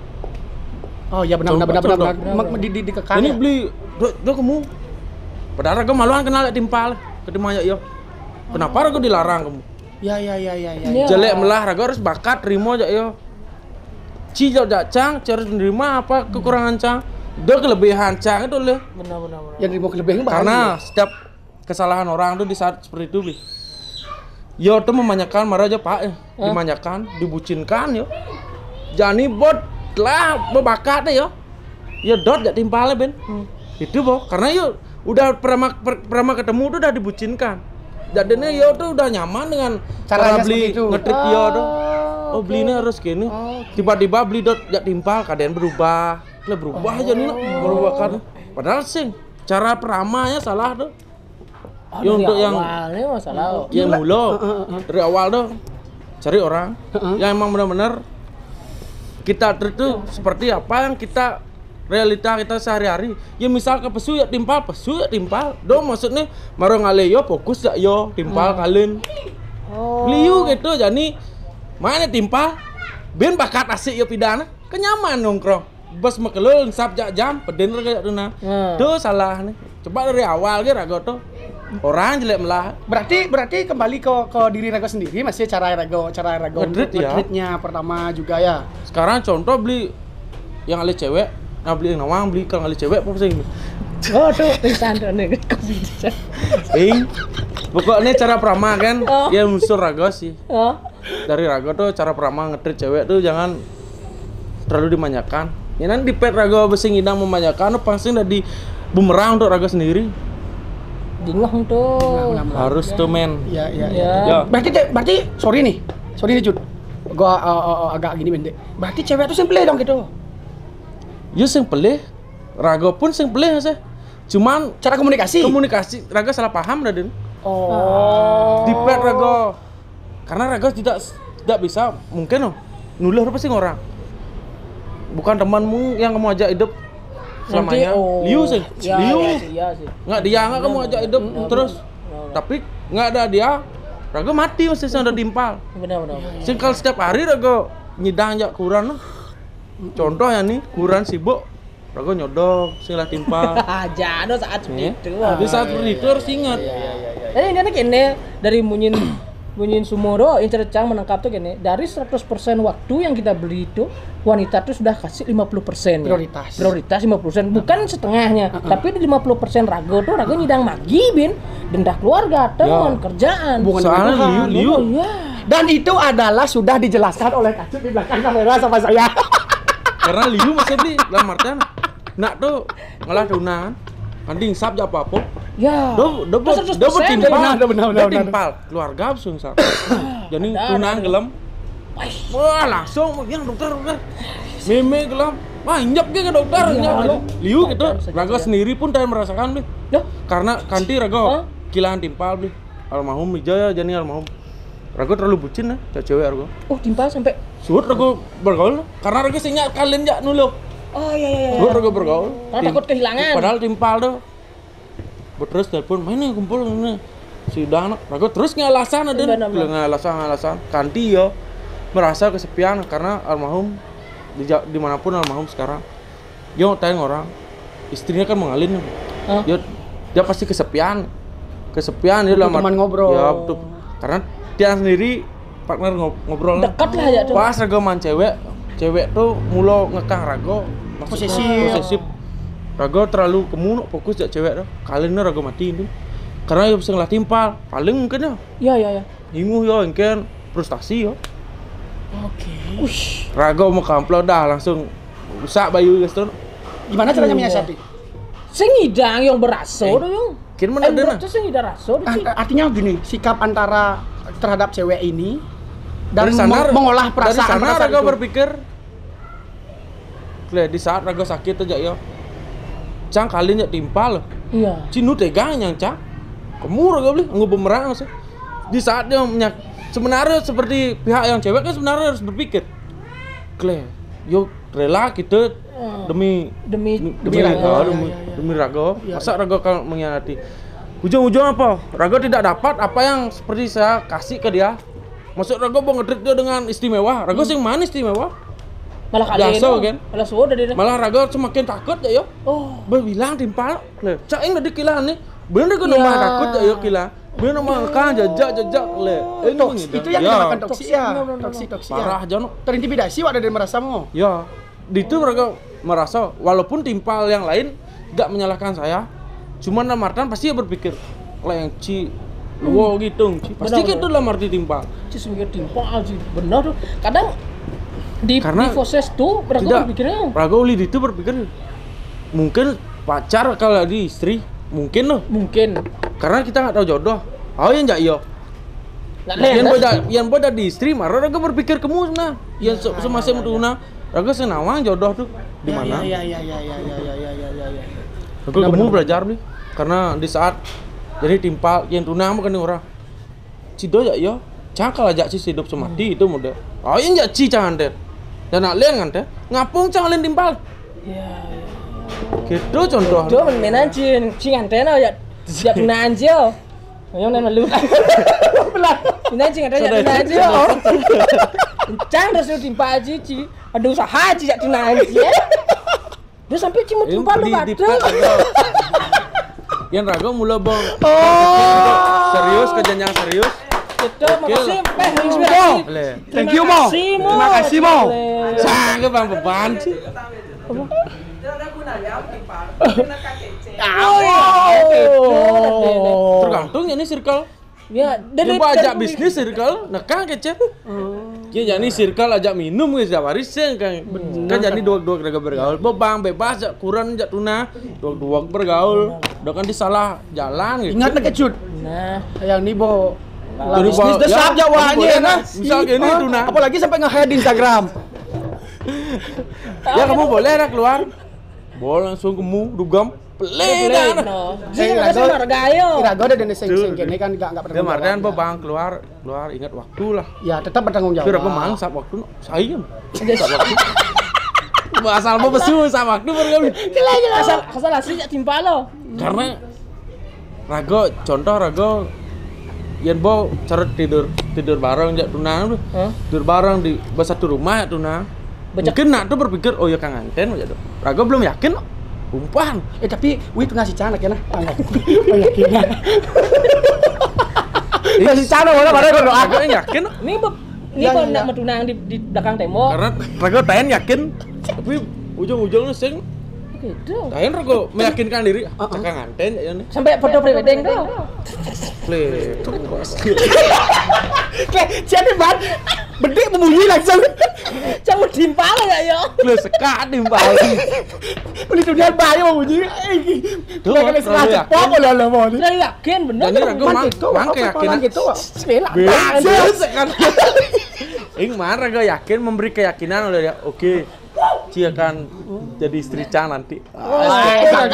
Oh iya benar. Contoh. Dikekang. Ini Ya? beli, do kamu. Padahal raga maluan kenal ya timpal. Ketemu ya, kenapa raga dilarang kamu? Ya. Jelek melah raga harus bakat terima aja yo. Ci jak cang harus menerima apa kekurangan cang. Dia kelebihan cang itu leh. Benar. Yang mau kelebihan Karena setiap kesalahan orang tuh di saat seperti itu li. Yo tuh memanjakan marah aja pak dimanjakan, dibucinkan yo. Jani bot lah berbakat yo. Ya dot jak timpalnya ben. Itu boh karena yo udah pertama ketemu tuh udah dibucinkan. Jadinya yo tuh udah nyaman dengan cara beli ngetrit yo tuh. Oh belinya harus gini. Tiba-tiba beli dot jak timpal keadaan berubah. Lah berubah aja nih berubah kan. Padahal sing cara peramanya salah tuh. Ya untuk yang awalnya masalah. yang mulu dari awal tuh cari orang yang emang benar-benar kita treat tuh seperti apa yang kita realita kita sehari-hari. Ya misal ke pesu ya timpal. Dong maksudnya maro ngale yo fokus ya yo timpal kalian. Beliau gitu jadi mana timpal ben bakat asik yo pidana kenyaman nongkrong. Bos makelul sap jam peden kayak tuna. Tuh salah nih. Coba dari awal ge raga tuh orang jelek melah. Berarti kembali ke diri Raga sendiri masih cara Raga nge-treatnya pertama juga ya. Sekarang contoh beli yang ale cewek, nah beli yang nawang beli kalau ale cewek apa sih? Oh tuh pisan nih bisa. Pokoknya cara prama kan, ya unsur Raga sih. Oh. Dari Raga tuh cara prama nge-treat cewek tuh jangan terlalu dimanjakan. Ya nanti di pet Raga besing idang memanjakan, pasti udah di bumerang untuk Raga sendiri. Dingong tuh. Harus tuh men. Iya. Ya. Berarti sorry nih Jud. Gua agak gini pendek. Berarti cewek tuh simple dong gitu. Ya sing pelih, Raga pun sing pelih sih. Cuman Cara komunikasi. Raga salah paham Raden. Oh. Di pet Raga. Karena Raga tidak bisa mungkin nulah apa sih orang. Bukan temanmu yang kamu ajak hidup selamanya. Liu sih. Iya sih. Nggak dia nggak kamu ajak hidup terus. Tapi nggak ada dia, Raga mati mesti sudah timpal. Benar. Sing kalau setiap hari Raga nyidang jak kuran. Contoh ya nih, kuran sibuk. Raga nyodok, sing lah timpal. Aja saat seperti itu. Di saat seperti itu harus ingat. Jadi ini kene dari Munyin Sumoro yang cercang menangkap tuh gini, dari 100% waktu yang kita beli itu wanita tuh sudah kasih 50% Prioritas. Prioritas 50%, bukan setengahnya. Tapi di 50% Raga nyidang magi bin, dendah keluarga, teman, kerjaan. Soalnya Liu. Dan itu adalah sudah dijelaskan oleh Kacut di belakang kamera sama saya. Karena Liu masih beli dalam artian nak tuh ngalah tunangan. Anding sab apa-apa. Ya. Double timpal. Keluarga langsung sab. Jadi tunangan gelem. Wah, langsung yang dokter. Meme gelem. Wah, injak ke dokter. Liu gitu. Raga sendiri pun tidak merasakan beli. Karena kanti Raga kilangan timpal beli. Almarhum Wijaya jadi almarhum. Raga terlalu bucin cewek Raga. Oh, timpal sampai Suut Raga bergaul. Karena Raga sinyak kalian jak nuluh. Oh iya. Gue Raga bergaul. Karena takut kehilangan. Padahal timpal tuh. Terus telepon, mana kumpul ini. Sudah Raga terus ngalasan ada. Ngalasan. Kanti yo merasa kesepian karena almarhum dimanapun almarhum sekarang. Yo tanya orang, istrinya kan mengalin. Dia pasti kesepian dia lama teman ngobrol. Ya betul. Karena dia sendiri partner ngobrol. Dekat lah ya tuh. Pas Raga man cewek tuh mulo ngekang Raga posesif. Raga terlalu kemunuk fokus jak cewek tuh. Kalian Raga mati itu. Karena ya bisa ngelah timpal. Paling mungkin ya. Iya. Hingu ya mungkin frustasi ya. Oke. Raga mau kamplo dah langsung rusak bayu gitu. Gimana caranya menyiasati? Sing ngidang yang beraso tuh yung. Kira mana ada Itu sing ngidang raso tuh. Artinya gini, sikap antara terhadap cewek ini dan dari sana, mengolah perasaan. Dari sana Raga berpikir di saat Raga sakit aja ya. Cang kalian ya timpal. Iya. Cinu tegang yang cang. kamu Raga beli nggak bumerang maksudnya. Di saat dia sebenarnya seperti pihak yang cewek kan sebenarnya harus berpikir, Kle, yuk rela kita demi Raga. Masa Raga kalau mengkhianati? Ujung-ujung apa? Raga tidak dapat apa yang seperti saya kasih ke dia. Maksud Raga mau nge-treat dia dengan istimewa. Raga sing mana istimewa? Malah kalian kan? malah sudah dia. Malah Raga semakin takut ya yo. Oh, Berbilang timpal. Le, cak ing tadi kilan nih. Bener kan nama takut ya yo kilan. Bener nama kan jajak le. Itu yang dinamakan toksik ya. Toksik ya. Parah jono. Terintimidasi wadah dari merasa mau. Ya, di itu Raga merasa walaupun timpal yang lain gak menyalahkan saya. Cuman dalam artian pasti dia berpikir, lah yang Ci luo gitu, Ci. Pasti gitu dalam arti timpal. Ci semikir timpal sih, benar tuh. Kadang di proses tuh Raga berpikirnya. Raga uli itu berpikir mungkin pacar kalau di istri, mungkin loh. Mungkin. Karena kita nggak tahu jodoh. Oh yang nggak yo. Yang boda di istri, marah Raga berpikir kamu nah. Yang semasa mutuna, Raga senawang jodoh tuh di mana? Ya. Raga kamu belajar nih. Karena di saat jadi timpal yang tunang bukan orang cido ya yo cakal aja sih hidup semati itu muda oh yang jak ci jangan deh dan nak liang kan deh ngapung jangan lain timpal gitu contoh itu menan ci ngantena ya siap tunangan jo yang nana lu menan ci ngantena ya tunangan jo jangan terus timpal ci aduh usaha ci jak tunangan ya dia sampai ci mau timpal lu padahal yang Raga mulai bang serius kerjanya serius itu makasih inspirasi thank you Mo terima kasih Mo sangat bang beban sih tergantung ini circle ya dari ajak bisnis circle nekang kecet ya jadi circle ajak minum guys setiap hari sih kan jadi dua Raga bergaul bebang bebas kurang jak tuna dua bergaul udah kan disalah jalan gitu ingat kecut nah yang nih Bo bisnis desap jawanya nah misal gini tuna apalagi sampai nge-head di Instagram ya kamu boleh lah keluar boleh langsung kamu dugam pelih no sama Ragayo Raga ada di seng-seng gini kan enggak pernah dia mardian bang keluar ingat waktu lah ya tetap bertanggung jawab kira pemang saat waktu saya asal mau besu sama waktu baru asal asli timpal lo karena Raga contoh Raga yang bawa cara tidur bareng jak tunang tidur bareng di satu rumah ya tunang mungkin nak tuh berpikir oh ya Kang Anten ya Raga belum yakin umpan tapi wih tuh ngasih canak ya nah oh yakin ngasih canak mana berdoa Raga yakin ini kok nak metunang di belakang tembok karena Raga tayan yakin tapi ujung-ujungnya sing gitu tayan Raga meyakinkan diri Kang Anten ya nih sampai foto pre-wedding tuh play jadi ban bedik membunyi langsung campur timpal ya yo lu sekat timpal beli dunia bayi membunyi tuh kan sengaja pokok lah mau nih saya yakin bener jadi Raga mang keyakinan gitu sepela sekan ing mana Raga yakin memberi keyakinan oleh dia oke Ci akan jadi istri Cang nanti. Gak.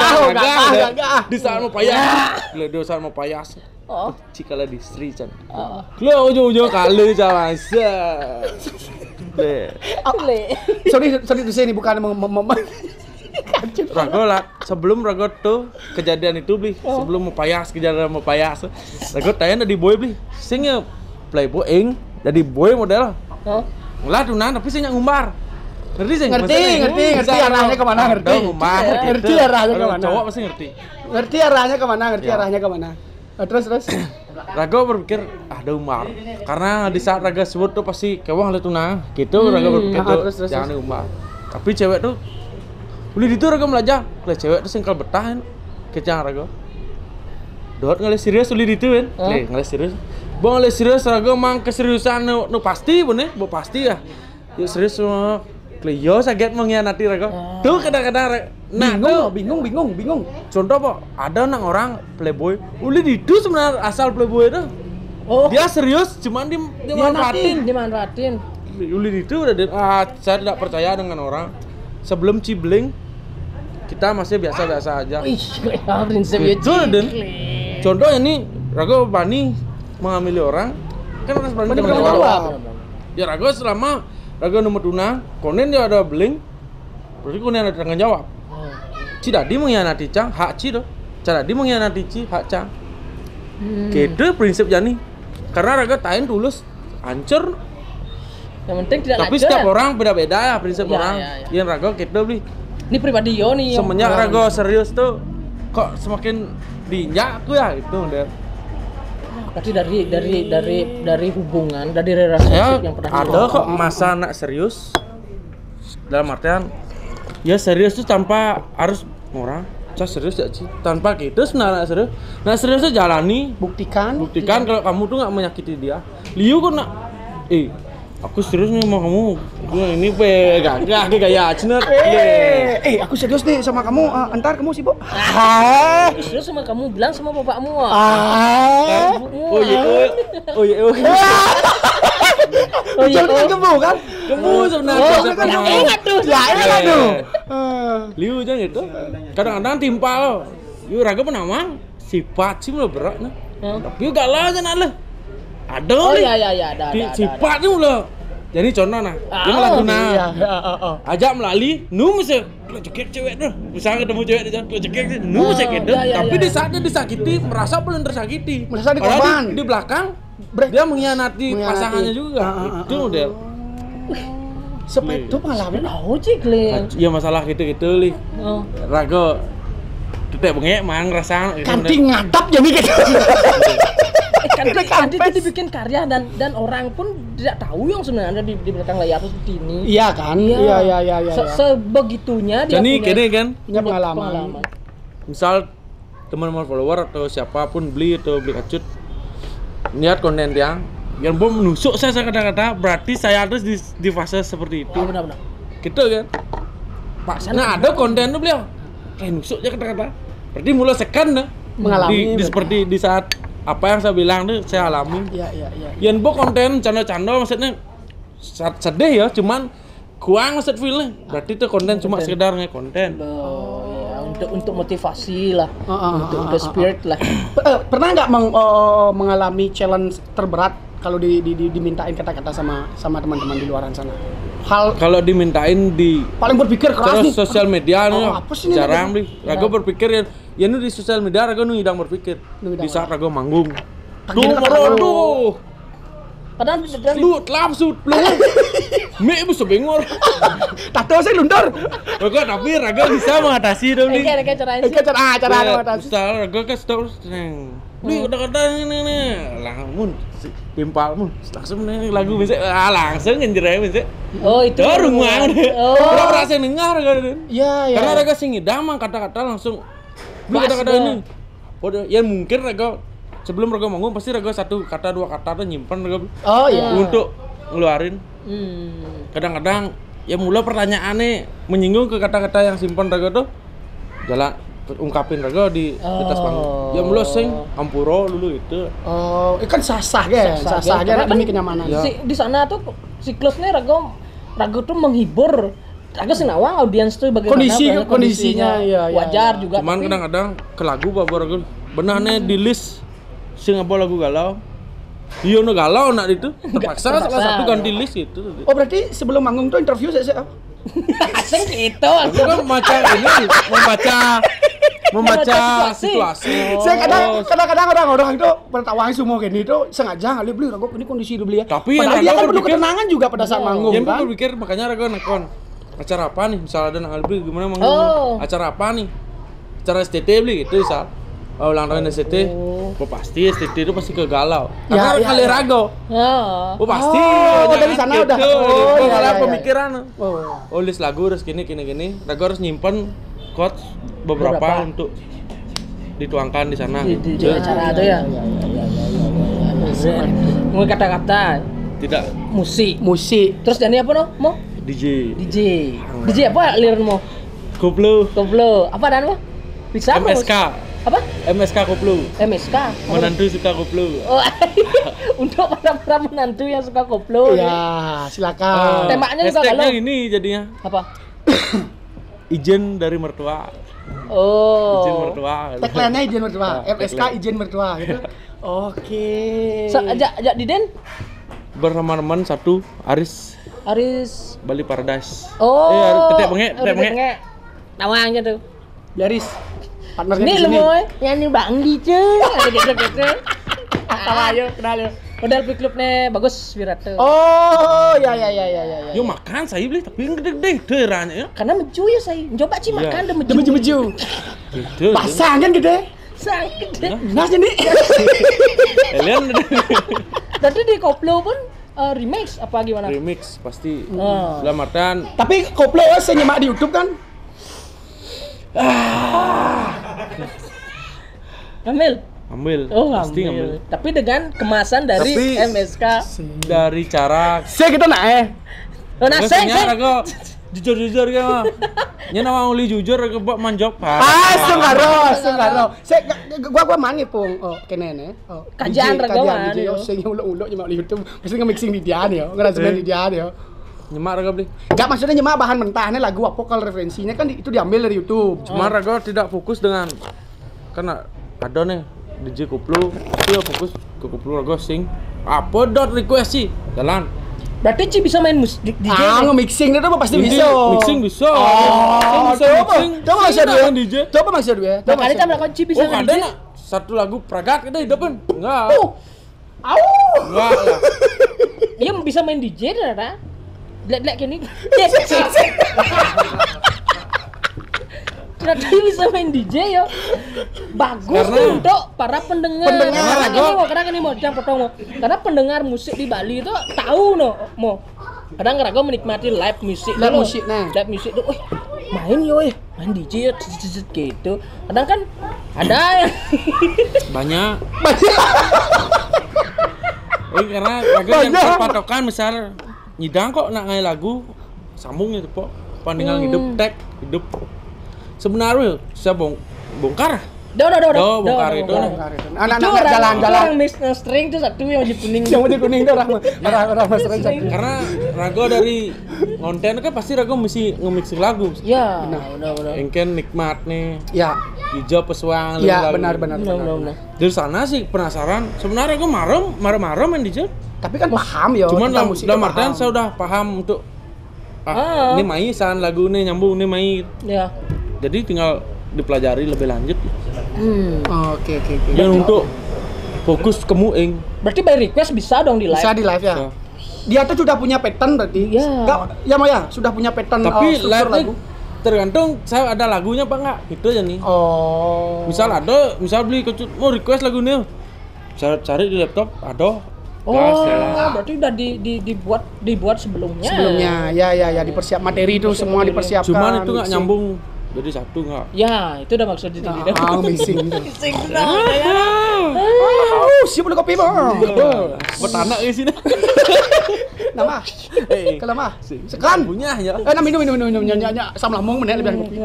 Di saat mau payas, di saat mau payas. Ci kala di istri Cang. Lo ujung-ujung kali Cang masa. Sorry di sini bukan Raga lah, sebelum Raga tuh kejadian itu beli, sebelum mau payas kejadian mau payas, Raga tanya dari boy beli, singnya playboy ing, dari boy model. Lah tunan tapi singnya ngumbar. Ngerti arahnya kemana ngerti arahnya kemana cowok pasti ngerti arahnya kemana terus Raga berpikir ada umar karena di saat Raga sebut tuh pasti kewang lihat tuna gitu Raga berpikir tuh jangan umar tapi cewek tuh boleh itu Raga belajar lah cewek tuh singkal bertahan kecang Raga dot ngalih serius boleh itu kan ngalih serius ngalih serius Raga mang keseriusan nu pasti bener bu pasti ya yuk serius semua Klio sakit mengkhianati Raga. Tuh kadang-kadang bingung. Contoh Pak, ada orang playboy, uli itu sebenarnya asal playboy itu. Dia serius cuman dimanfaatin. Uli itu udah saya tidak percaya dengan orang. Sebelum cibling kita masih biasa-biasa aja. Prinsip itu. Contoh ini Rago berani mengambil orang kan harus berani Berani tanggung bertanggung jawab. jawab. Ya Rago selama Rago nomor tunang, konen dia ada beling, berarti konen ada tanggung jawab. Cidadi mengkhianati Cang, hak Ci doh. Cidadi mengkhianati Ci, hak Cang. Gitu prinsip Jani. Karena Rago tain tulus, hancur. Yang penting tidak Tapi lanjut, setiap ya. orang beda-beda ya prinsip Ya, orang. ya, ya. Yang Rago gitu beli. Ini pribadi yo nih. yang- Semenjak Rago serius tuh kok semakin diinjak aku ya gitu deh. Berarti dari hubungan, dari relationship Ya yang pernah ada dilalui. kok masa anak serius dalam artian ya serius tuh tanpa harus orang serius ya Ci tanpa gitu sebenarnya serius nah serius tuh jalani Buktikan kalau kamu tuh nggak menyakiti dia Liu kok nak aku serius nih sama kamu gue ini gak kayak Ciner aku serius nih sama kamu, antar kamu sibuk. Terus sama kamu bilang sama bapakmu. oh iya Kan kamu kan? kamu sebenarnya Ingat tuh. Ya, ingat tuh. Liu aja gitu. Kadang-kadang timpa lo. Yu raga penamang sifat sih mulai berat nah. Tapi gak lah kan ada. Ada Oh nih. iya ada. Sifat tuh mulai. Jadi contoh nah, dia melakukan ajak melalui, nu mesti lo cekik cewek tuh. Misalnya ketemu cewek di jalan, lo cekik dia, nu mesti gitu. Tapi di saat dia disakiti, merasa belum tersakiti. Merasa Padahal dikorban. di belakang dia mengkhianati pasangannya juga. Itu model. Seperti itu pengalaman. Oh cik le. Iya masalah gitu-gitu li. Oh. Rago kita bengek mang rasa Kanting ngadap jadi gitu. Kan itu dibikin karya dan orang pun tidak tahu yang sebenarnya di belakang layar itu seperti ini. Iya kan? Iya. Sebegitunya dia jadi punya kene kan Punya pengalaman. misal teman-teman follower atau siapapun beli kacut lihat konten yang bom menusuk saya kata-kata berarti saya harus di fase seperti itu Oh, benar. gitu kan Pak nah ada konten tuh beliau nusuk aja kata-kata berarti mulai sekan dah Mengalami. seperti di saat apa yang saya bilang tuh saya alami Iya. yang bo konten canda-canda maksudnya sedih ya cuman kurang maksud feelnya berarti itu konten cuma sekedar konten Oh, ya, untuk motivasi lah, untuk spirit lah. Pernah nggak mengalami challenge terberat kalau dimintain kata-kata sama teman-teman di luaran sana? Hal kalau dimintain di paling berpikir keras nih. sosial media apa sih ini? jarang beli rago berpikir ya nu di sosial media rago nu hidang berpikir Nu hidang di saat rago manggung Pagi tuh dekat merodoh Padahal lu lapsut lu me bisa bengor Tato saya lundar. rago tapi rago bisa mengatasi dong nih kayak cara ini. Cara adaptasi. misal rago kan terus neng beli kata-kata ini langsung timpal mun langsung nih lagu bisa langsung ngejerai bisa Oh, itu. rumah Oh. berapa rasa dengar kan Iya. karena raga sing ngidam mang kata-kata langsung beli Pas kata-kata dah. ini udah ya mungkin raga sebelum raga manggung pasti raga satu kata dua kata tuh nyimpan raga Oh iya. untuk ngeluarin kadang-kadang ya mulai pertanyaannya menyinggung ke kata-kata yang simpan raga tuh jalan ungkapin raga di atas panggung ya mulai sing ampuro dulu itu Oh, kan sah-sah kan? Sah-sah Karena kan demi kan kenyamanan. di sana tuh siklusnya rago tuh menghibur. Rago senawang audiens tuh bagaimana Kondisinya, iya. wajar juga. cuman tapi- kadang-kadang ke lagu bawa raga benarnya di list sing apa lagu galau iya no galau nak itu terpaksa salah satu ganti list itu Oh, berarti sebelum manggung tuh interview saya asing gitu. aku kan macam ini membaca situasi. Saya kadang-kadang orang-orang itu pertawang semua gini itu sengaja ngalih beli ragu ini kondisi dulu ya. Tapi padahal yang dia kan ragu perlu berpikir- ketenangan juga pada saat manggung Yang kan. gue berpikir makanya ragu nekon acara apa nih? Misal ada nang Albi gimana manggung? Oh. Acara apa nih? Acara STT beli gitu misal. Ulang tahun STT. Oh pasti STT itu pasti kegalau. Ya, Karena ya, kali ya. ragu. Oh. Oh pasti. Oh, dari jangan sana udah. Oh, Gua iya, malah iya, pemikiran. Oh. Oh list lagu harus gini. Ragu harus nyimpen quotes beberapa untuk dituangkan di sana. Di acara itu ya. Mau kata-kata Tidak Musik. terus jadi apa no? Mau DJ. DJ apa aliran mau? Koplo. Koplo. Apa dan mau? Bisa apa? MSK. Apa? MSK Koplo. MSK. Menantu suka koplo. Oh, untuk para menantu yang suka koplo. Ya, silakan. Temanya juga Hashtagnya galau. ini jadinya Apa? izin dari mertua. Oh. Izin mertua. Tagline-nya izin mertua, Nah, MSK tagline. izin mertua gitu. Oke. Ajak Diden, Bersama-teman satu Aris Aris. Bali Paradise. Oh. Tetek bengek, tetek bengek. Tawangnya tuh. Yaris. Partnernya Ini di lu sini. mau nyanyi Bang Dice. Ada gitu. Tawa ayo, kenal yo. Modal klubnya bagus Wirata. Oh, ya. Yo makan saya beli tapi yang gede-gede deranya ya. Karena mencu ya saya. Coba sih Iya. makan Demi meju. Gede. Pasang kan gede. Sang gede. Nah jadi. Alien Tadi di Koplo pun remix apa gimana? remix pasti. Oh. Dalam artian Tapi koplo saya nyimak di YouTube kan. Ngambil. ambil. Oh, Pasti ngambil. Tapi dengan kemasan dari Tapi- MSK. Dari cara Saya kita Oh, nah, biasanya seng. rago jujur ya mah. Nya nama uli jujur rago buat manjok pak. Sengaro. Saya gua mangi pung. Oh, kene ne. Oh, Kajian ragawan, DJ. yo. Oh, saya ulo-ulo nyimak di YouTube. Mesti nge-mixing di dia nih, yo. Ngerasa di dia nih, yo. Nyemak rago beli. Enggak maksudnya nyimak bahan mentahnya lagu apa kalau referensinya kan itu diambil dari YouTube. Cuma rago tidak fokus dengan karena ada nih DJ Koplo itu fokus ke Koplo rago sing apa dot request sih jalan. Berarti Ci bisa main musik DJ. Nge-mixing itu pasti Jadi, bisa. mixing bisa. Oh, Bisa mixing. Coba maksud Bisa dia. kan DJ. Coba maksud dia. Nah, kali kita melakukan Ci bisa Oh, main ada DJ. nak satu lagu Pragat kita hidupin? Enggak. Au. Enggak lah. Dia bisa main DJ ternyata. Lihat gini. Ternyata dia bisa main DJ ya. Bagus Karena- untuk para pendengar. Pendengar, Karena ini mau jangan potong mau. Karena pendengar musik di Bali itu tahu no mau. Kadang rago menikmati live musik. Live dulu. musik, nah. Live musik tuh, main yo, main DJ ya, gitu. Kadang kan ada yang Banyak. Karena lagu yang Banyak. patokan misal nyidang kok nak ngai lagu sambung itu po. Pandingan hidup tek hidup. Sebenarnya saya bongkar. Udah. bongkar itu. Anak-anak jalan-jalan. Orang mix string tuh satu yang warna kuning. Yang warna kuning itu orang Mas Rencat. Karena rago dari konten kan pasti rago mesti nge-mixing lagu. Ya, udah. Engken nikmat nih. Ya, Hijau pesuang iya lagu. benar. Dari sana sih penasaran. Sebenarnya gue marah main DJ. Tapi kan paham ya. Cuman tentang musik dalam itu artian paham. saya udah paham untuk Ah. ini main saat lagu ini nyambung ini main. Ya. Jadi tinggal dipelajari lebih lanjut. Oke. Dan untuk fokus ke muing. Berarti by request bisa dong di live. Bisa di live ya. Bisa. Dia tuh sudah punya pattern berarti. Iya. Enggak, ya Maya, sudah punya pattern Tapi struktur live lagu. tergantung saya ada lagunya apa enggak. Itu aja nih. Oh. Misal beli kecut mau request lagu nih. Cari di laptop ada. Oh, Gas, ya. berarti udah dibuat sebelumnya. Sebelumnya, ya dipersiap materi itu semua dipersiapkan. Cuman itu nggak mixing. nyambung. Jadi satu nggak. Ya, itu udah maksud di sini. Mixing. Mixing Siap boleh kopi bang. Petana di sini. Nama. Kalau mah. Sekan. Punya ya. Minum nyanyi sam lambung meneh lebih kopi.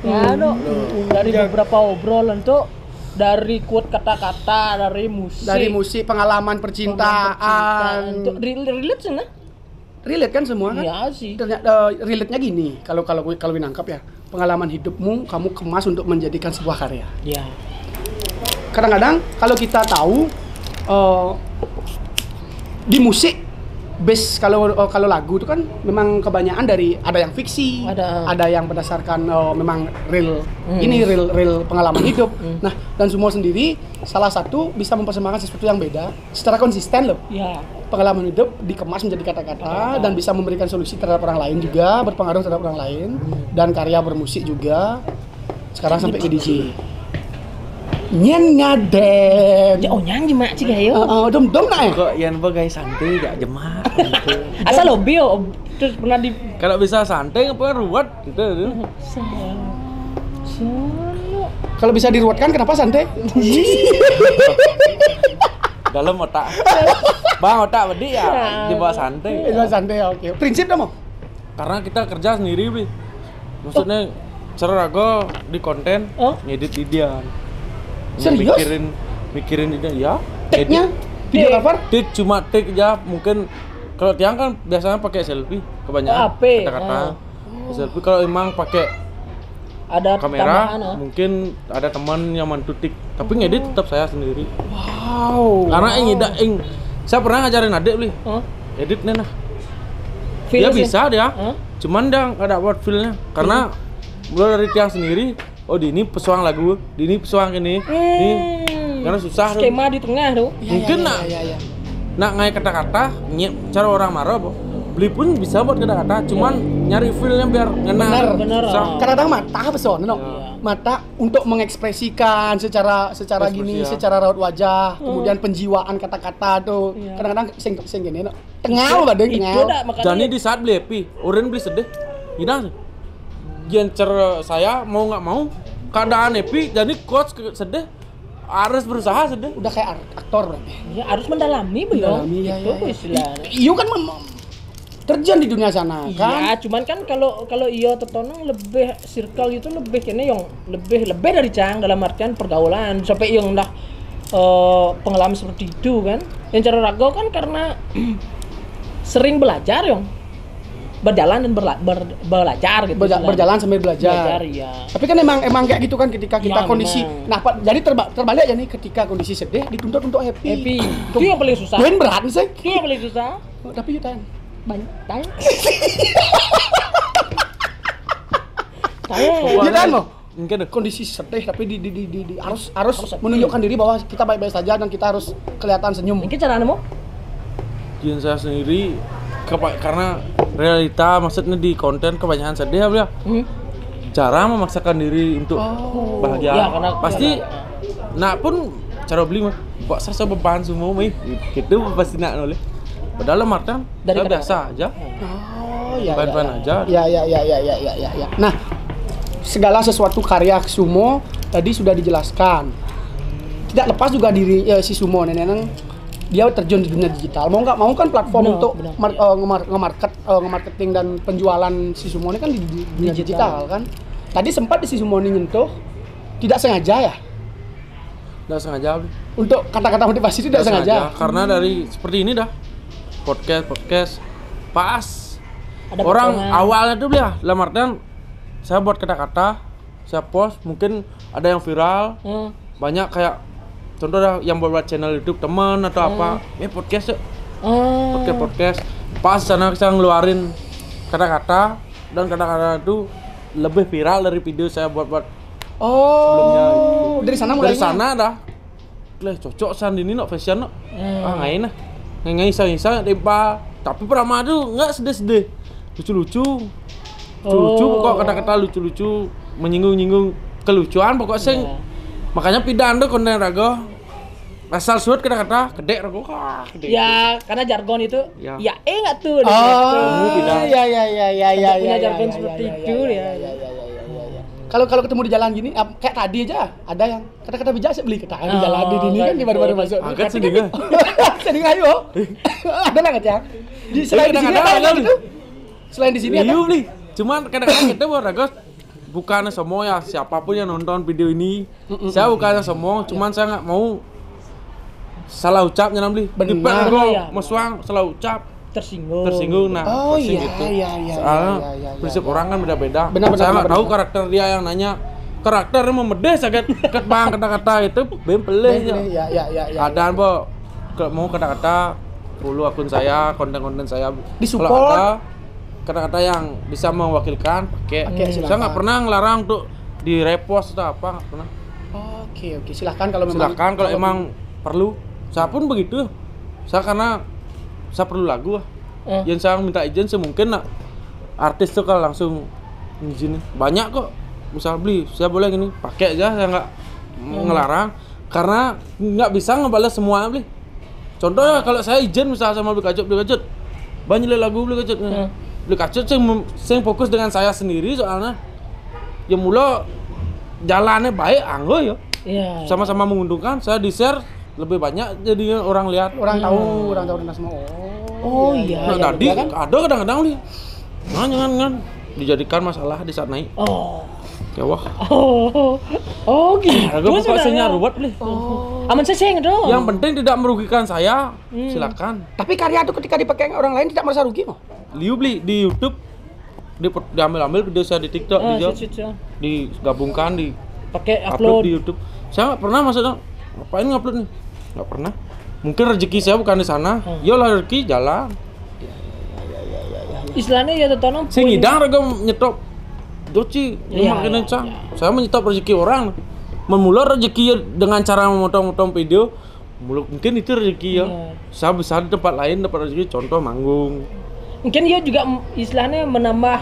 Ya, no. Dari beberapa obrolan tuh dari quote kata-kata, dari musik. Dari musik, pengalaman percintaan. Untuk relate sana? Relate kan semua kan? Iya sih. Ternyata relate-nya gini, kalau nangkap ya, pengalaman hidupmu kamu kemas untuk menjadikan sebuah karya. Iya. Kadang-kadang kalau kita tahu di musik base kalau lagu itu kan memang kebanyakan dari ada yang fiksi, ada yang berdasarkan memang real ini real pengalaman hidup. Nah, dan semua sendiri salah satu bisa mempersembahkan sesuatu yang beda secara konsisten loh. Iya. Pengalaman hidup dikemas menjadi kata-kata dan bisa memberikan solusi terhadap orang lain juga, berpengaruh terhadap orang lain dan karya bermusik juga. Sekarang sampai ke DJ. Nyen ngaden. Ya, nyanyi mak cik ayo. Dom nak. Kok yang bagai santai gak jemaah. Asal lobby yo. Terus pernah di Kalau bisa santai apa ruwet gitu. Kalau bisa diruatkan kenapa santai? Dalam otak. Bang otak bedi ya di bawah santai. Itu santai oke. Prinsip dong. Karena kita kerja sendiri, Bi. Maksudnya cara rago di konten ngedit idean. Serius? Mikirin ide ya. Take-nya video cover? Take cuma take aja mungkin kalau tiang kan biasanya pakai selfie kebanyakan HP. kata-kata. Selfie kalau emang pakai ada kamera, tambahan, oh. mungkin ada teman yang bantu tik, tapi ngedit tetap saya sendiri. Wow. Karena saya pernah ngajarin adik beli Hah? edit nih nah. Feel Dia sih. bisa dia, Hah? cuman dia nggak dapat feel-nya karena mulai dari tiang sendiri. Oh di ini pesuang lagu, di ini pesuang ini, nih karena susah tuh. Skema di tengah tuh. Mungkin nak ngai kata-kata, cara orang marah apa? Beli pun bisa buat kata-kata, cuman nyari feel-nya biar ngena. Bener. Susah. Kadang-kadang mata peson, no? Mata untuk mengekspresikan secara gini, Ekspresi, ya. secara raut wajah, kemudian penjiwaan kata-kata tuh. Iya. Kadang-kadang sing gini, no? Tengah badeng Itu tengah. dah makanya. Jadi di saat beli happy, orang beli sedih, gimana? Gencer saya mau nggak mau keadaan happy, jadi coach sedih harus berusaha sedih. Udah kayak aktor berarti. Ya harus mendalami beliau. Mendalami, ya, Itu ya. istilahnya. Iyo kan terjun di dunia sana kan. Iya, cuman kan kalau iyo tertonong lebih circle itu lebih kayaknya yang lebih dari Cang dalam artian pergaulan sampai yang dah pengalaman seperti itu kan. Yang cara rago kan karena sering belajar yang berjalan dan belajar gitu. Berjalan sambil belajar. ya. Tapi kan emang kayak gitu kan ketika kita Ya, kondisi. memang. Nah, jadi terbalik aja nih ketika kondisi sedih dituntut untuk happy. Happy. Itu yang paling susah. Doain berat nih, sih. Itu yang paling susah. Tapi yutan. Banyak. Iya kan, Mo? Mungkin deh. Kondisi sedih tapi harus menunjukkan diri bahwa kita baik-baik saja dan kita harus kelihatan senyum. Mungkin cara nemu? Yang saya sendiri karena realita maksudnya di konten kebanyakan sedih ya cara memaksakan diri untuk bahagia Ya, karena pasti nak pun cara beli mah kok saya beban semua mah gitu pasti nak oleh padahal Martin Dari saya kata-kata. biasa aja Oh, iya. Fine-fine aja. Ya. Nah, segala sesuatu karya Sumo tadi sudah dijelaskan. Tidak lepas juga diri si Sumo neneng dia terjun di dunia digital. Mau nggak mau kan platform Benar, untuk benar. nge-marketing dan penjualan si Sumo ini kan di dunia digital kan. Tadi sempat di si Sumo ini nyentuh tidak sengaja ya. nggak sengaja beli. Untuk kata-kata motivasi itu tidak sengaja. karena dari seperti ini dah podcast pas Ada orang potongan. awalnya tuh ya dalam artian saya buat kata-kata saya post mungkin ada yang viral banyak kayak contoh dah yang buat channel YouTube teman atau apa podcast yuk podcast pas sana saya ngeluarin kata-kata dan kata-kata itu lebih viral dari video saya buat sebelumnya Oh, dari sana mulainya. dari sana dah leh cocok sandini no fashion no ngain nah ngisa tempa tapi pertama tuh nggak sedih lucu-lucu kok kata-kata lucu-lucu menyinggung kelucuan pokoknya sing makanya pindah tuh konten rago asal suat kata-kata gede rago gede. Ya, karena jargon itu Ya. ya nggak tuh. Oh, tidak. iya. Punya jargon seperti itu ya. Kalau ketemu di jalan gini, kayak tadi aja ada yang kata-kata bijak saya beli kata di jalan di sini kan di baru-baru masuk. Agak sedih kan? Sedih ayo. Ada lah nggak Cang? Selain di sini kadang-kadang ada ada, gitu. Selain di sini ada. Iya beli cuman kadang-kadang kita buat rago bukan semua ya siapapun yang nonton video ini saya bukan semua cuman saya nggak mau salah ucap nyanam beli Benar. Dipek rago Iya. meswang salah ucap Tersinggung. nah Oh, pasti iya, gitu. iya. Soalnya prinsip orang kan beda-beda Benar, saya nggak benar. tahu karakter dia yang nanya karakternya membedes sakit ket bang kata-kata itu bempelnya Ya. keadaan po mau kata-kata follow akun saya konten-konten saya Disupport. kalau ada kata-kata yang bisa mewakilkan pakai Silakan. saya nggak pernah ngelarang untuk di repost atau apa nggak pernah Oke, silahkan kalau memang. silakan kalau emang perlu saya pun begitu saya karena saya perlu lagu yang saya minta izin semungkin nak artis tuh kalau langsung izin banyak kok misal beli saya boleh gini pakai aja saya nggak ngelarang karena nggak bisa ngebalas semua beli contohnya kalau saya izin misal sama beli kacut banyak lagu beli kacut saya fokus dengan saya sendiri soalnya ya mula jalannya baik anggo ya Iya. sama-sama menguntungkan saya di share lebih banyak jadinya orang lihat orang tahu dengan semua. Oh iya. nah, iya, tadi iya kan? ada kadang-kadang nih jangan dijadikan masalah di saat naik Oh. ya wah Gitu. harga pokoknya ruwet beli Aman seseng dong. yang penting tidak merugikan saya silakan Tapi karya itu ketika dipakai orang lain tidak merasa rugi, Mo. Liu beli di YouTube diambil video saya di TikTok, dijawab, shoot. digabungkan, Pakai upload upload. di YouTube. Saya nggak pernah maksudnya ngapain ngupload nih? Nggak pernah. Mungkin rezeki saya bukan di sana. Yolah rezeki jalan. Istilahnya ya tonton Sing ngidang rega nyetop doci Iya, makin iya, encang. Saya menyetop rezeki orang. Memulai rezeki dengan cara memotong-motong video. Mungkin itu rezeki ya. Iya. Saya besar di tempat lain dapat rezeki, contoh manggung. Mungkin dia juga istilahnya menambah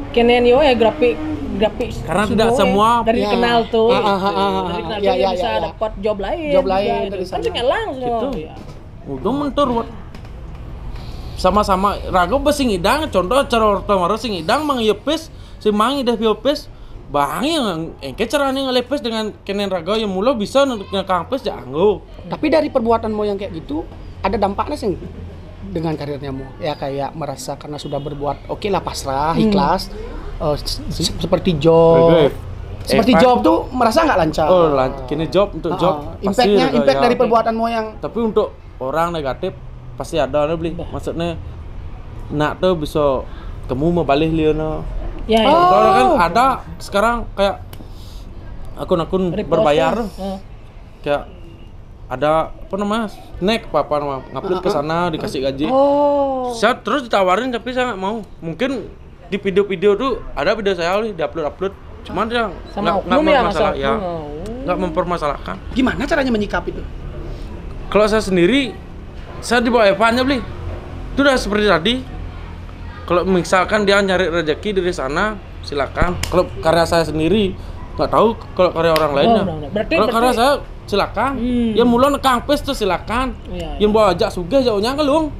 kenen yo ya grafik Karena semua tidak ya, semua dari ya. kenal tuh. Iya, Dari kenal tuh iya, dia bisa iya. dapat job lain. Job lain juga, dari gitu. Kan sana. sekelang semua. Gitu. Iya. Udah mentur buat sama-sama rago besi ngidang contoh cara ortomaro sing ngidang mang yepes si mangi dah piopes bang yang engke carane ngalepes dengan kenen rago yang mula bisa ngekampes ya anggo. Tapi dari perbuatanmu yang kayak gitu ada dampaknya sih dengan karirnya mu ya kayak merasa karena sudah berbuat oke lah pasrah ikhlas seperti job seperti job tuh merasa nggak lancar. Oh kini job untuk job pasti impact ya. dari perbuatanmu yang Tapi untuk orang negatif pasti ada beli maksudnya nak tuh bisa kamu mau balik liana. Ya, ya. Soalnya kan ada sekarang kayak akun-akun Repost berbayar tuh. kayak ada apa namanya snack apa nama ngupload ke sana dikasih gaji. Oh. Saya terus ditawarin tapi saya nggak mau. Mungkin di video-video tuh ada video saya nih diupload cuman dia Sama nggak oknum ya mempermasalah masa ya oknum. nggak mempermasalahkan. gimana caranya menyikapi itu? Kalau saya sendiri saya di bawah Evannya beli itu udah seperti tadi. Kalau misalkan dia nyari rezeki dari sana silakan. Kalau karya saya sendiri nggak tahu kalau karya orang lainnya. Kalau karya saya silakan. Ya mulai nekang pes tuh silakan. Iya, Yang bawa ajak sugih jauhnya ngelung.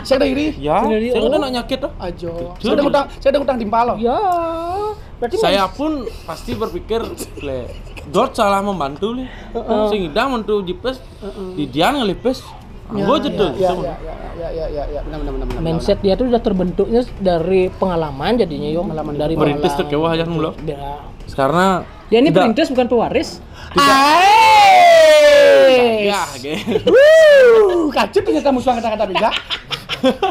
Saya ada iri Ya, Sendiri, saya oh. udah nak nyakit tuh. ajo saya ada utang timpal loh. Ya. Berarti Saya pun pasti berpikir, le, Dot salah membantu nih. Sing idang mentu jipes, di dia ngelipes. Anggo aja tuh. ya benar mindset dia tuh udah terbentuknya dari pengalaman jadinya yo. Pengalaman Dari Merintis tuh kewah aja mulu. Ya. Karena Dia ini tidak- perintis bukan pewaris. Ya, gitu. Kacut ternyata musuh kata-kata bijak.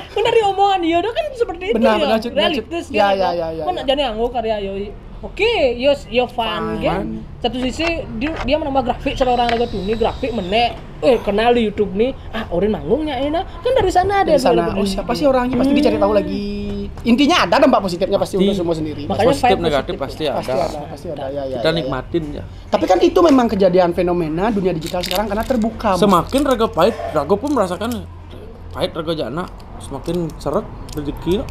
Kan dari omongan dia udah kan seperti itu Benar, ya. benar, Cut, benar, Cut. Realistis Ya, gitu. ya. Mana jadi anggo karya yo. Oke, yo fun kan. Satu sisi dia menambah grafik secara orang lagu tuh ini grafik menek. Kenal di YouTube nih. Orang manggungnya enak. Kan dari sana ada Dari sana, oh siapa sih orangnya pasti dicari tahu lagi. Intinya ada dampak positifnya pasti untuk semua sendiri. Makanya Positif vibe negatif positif. pasti ada. Pasti ada ya. Kita nikmatin ya. Tapi kan itu memang kejadian fenomena dunia digital sekarang karena terbuka. Semakin raga pahit, raga pun merasakan pahit raga jana. Semakin seret rezeki lo.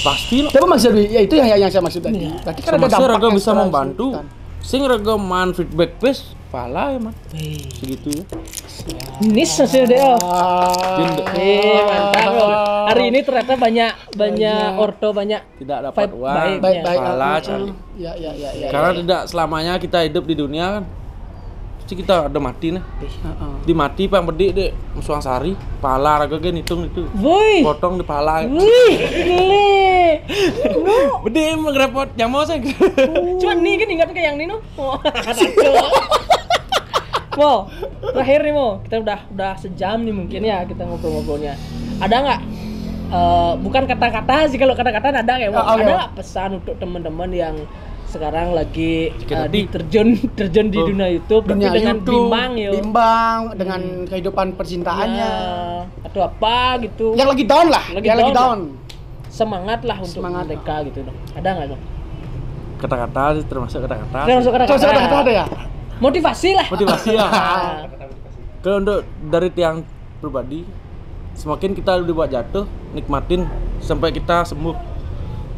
Pasti lo. Tapi maksud ya itu yang saya maksud tadi. Berarti kan ada Semasa dampak raga yang bisa secara membantu. signifikan. Sing raga man feedback page, pala ya man. Segitu ya. Nis hasil dia. Jendek. Mantap. Bro. Hari ini ternyata banyak orto banyak Tidak dapat vibe uang. baik. Baik. Pala cari. Ya. Karena tidak selamanya kita hidup di dunia kan. Pasti kita ada mati nih. Di mati pang bedik deh musuhan sari. Pala raga kan hitung itu. Woi. Potong di pala. Wih, gile. Bedik emang repot. Yang mau saya. Cuma nih kan ingat kayak yang ini no. Mo, terakhir nih Mo, kita udah sejam nih mungkin ya kita ngobrol-ngobrolnya. Ada nggak? Bukan kata-kata sih, kalau kata-kata ada kayak Mo. Ada nggak pesan untuk teman-teman yang sekarang lagi terjun di dunia YouTube, Dunia tapi dengan YouTube, bimbang dengan kehidupan percintaannya. ya, atau apa gitu. Yang lagi down lah, Lagi yang lagi down down. Semangat lah untuk Semangat. mereka gitu dong. Ada nggak dong? Kata-kata sih, termasuk kata-kata. Termasuk Coba kata-kata ada ya? Motivasi lah. Motivasi ya. Kalau untuk dari tiang pribadi, semakin kita dibuat jatuh, nikmatin sampai kita sembuh.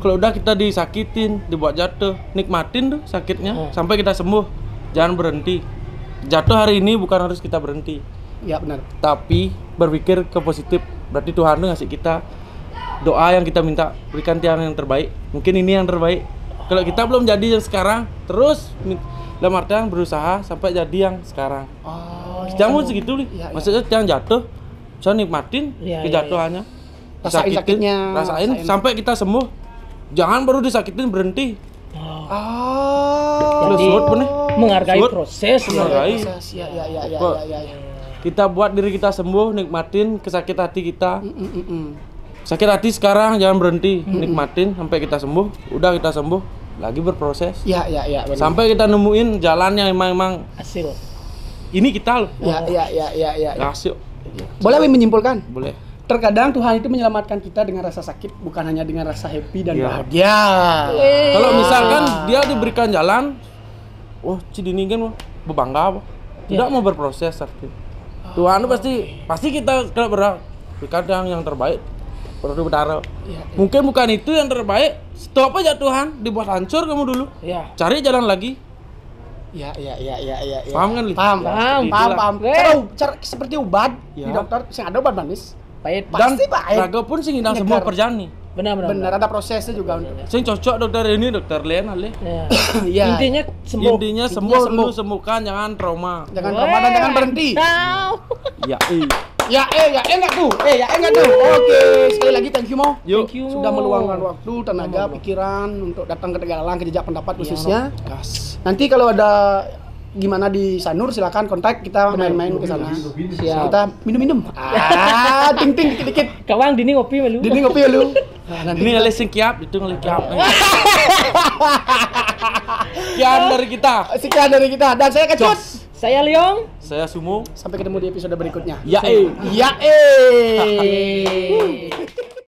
Kalau udah kita disakitin, dibuat jatuh, nikmatin tuh sakitnya sampai kita sembuh. Jangan berhenti. Jatuh hari ini bukan harus kita berhenti, Ya benar. tapi berpikir ke positif. Berarti Tuhan tuh ngasih kita doa yang kita minta, berikan tiang yang terbaik. Mungkin ini yang terbaik. Kalau kita belum jadi yang sekarang, terus dalam artian berusaha sampai jadi yang sekarang. Oh, Jangan segitu nih. Iya, iya. Maksudnya yang jatuh, saya nikmatin Iya, kejatuhannya. Rasain Disakitin, sakitnya, rasain rasain. sampai kita sembuh. Jangan baru disakitin berhenti. Oh. Jadi, Suut pun nih. menghargai Suut. proses. Menghargai. Proses. Ya. Kok? Kita buat diri kita sembuh, nikmatin kesakit hati kita. sakit hati sekarang jangan berhenti, nikmatin sampai kita sembuh. Udah kita sembuh, lagi berproses. Ya, benar. Sampai kita nemuin jalan yang emang Hasil. ini kita loh. Ya. Kasih. Boleh Win menyimpulkan? Boleh. Terkadang Tuhan itu menyelamatkan kita dengan rasa sakit, bukan hanya dengan rasa happy dan Iya. bahagia. Kalau misalkan dia diberikan jalan, Cidini kan berbangga apa? Tidak mau berproses artinya. Tuhan itu pasti kita berikan yang terbaik. Produk utara. Iya. Mungkin bukan itu yang terbaik. Stop aja Tuhan, dibuat hancur kamu dulu. Ya. Cari jalan lagi. Ya. Paham kan, Li? Paham. Itulah. Cara seperti obat di Ya. dokter, sing ada obat manis. Pahit. Dan Pasti pahit. raga pun sing indah Nyegar. semua perjani. Benar, ada prosesnya juga untuk. Sing cocok dokter ini, dokter lain ale. Ya. Iya. Intinya sembuh. Intinya sembuh dulu, sembuhkan, jangan trauma. Jangan trauma dan jangan berhenti. Ya, Ya enggak tuh. Enggak tuh. Oke, sekali lagi thank you Mo. Yuk. Thank you. Sudah meluangkan waktu, tenaga, pikiran untuk datang ke Tegalang, ke Jejak Pendapat khususnya. Gas. Nanti kalau ada gimana di Sanur silakan kontak kita main-main ke sana. Siap. Kita minum-minum. Ting dikit-dikit. Kawang dini ngopi melu. Dini ngopi ya lu. Nah, Ini ngalih sing kiap, itu ngalih kiap. Sekian dari kita. Sekian dari kita dan saya Kecut. Saya Leong. Saya Sumo. Sampai ketemu di episode berikutnya. Ya, Ya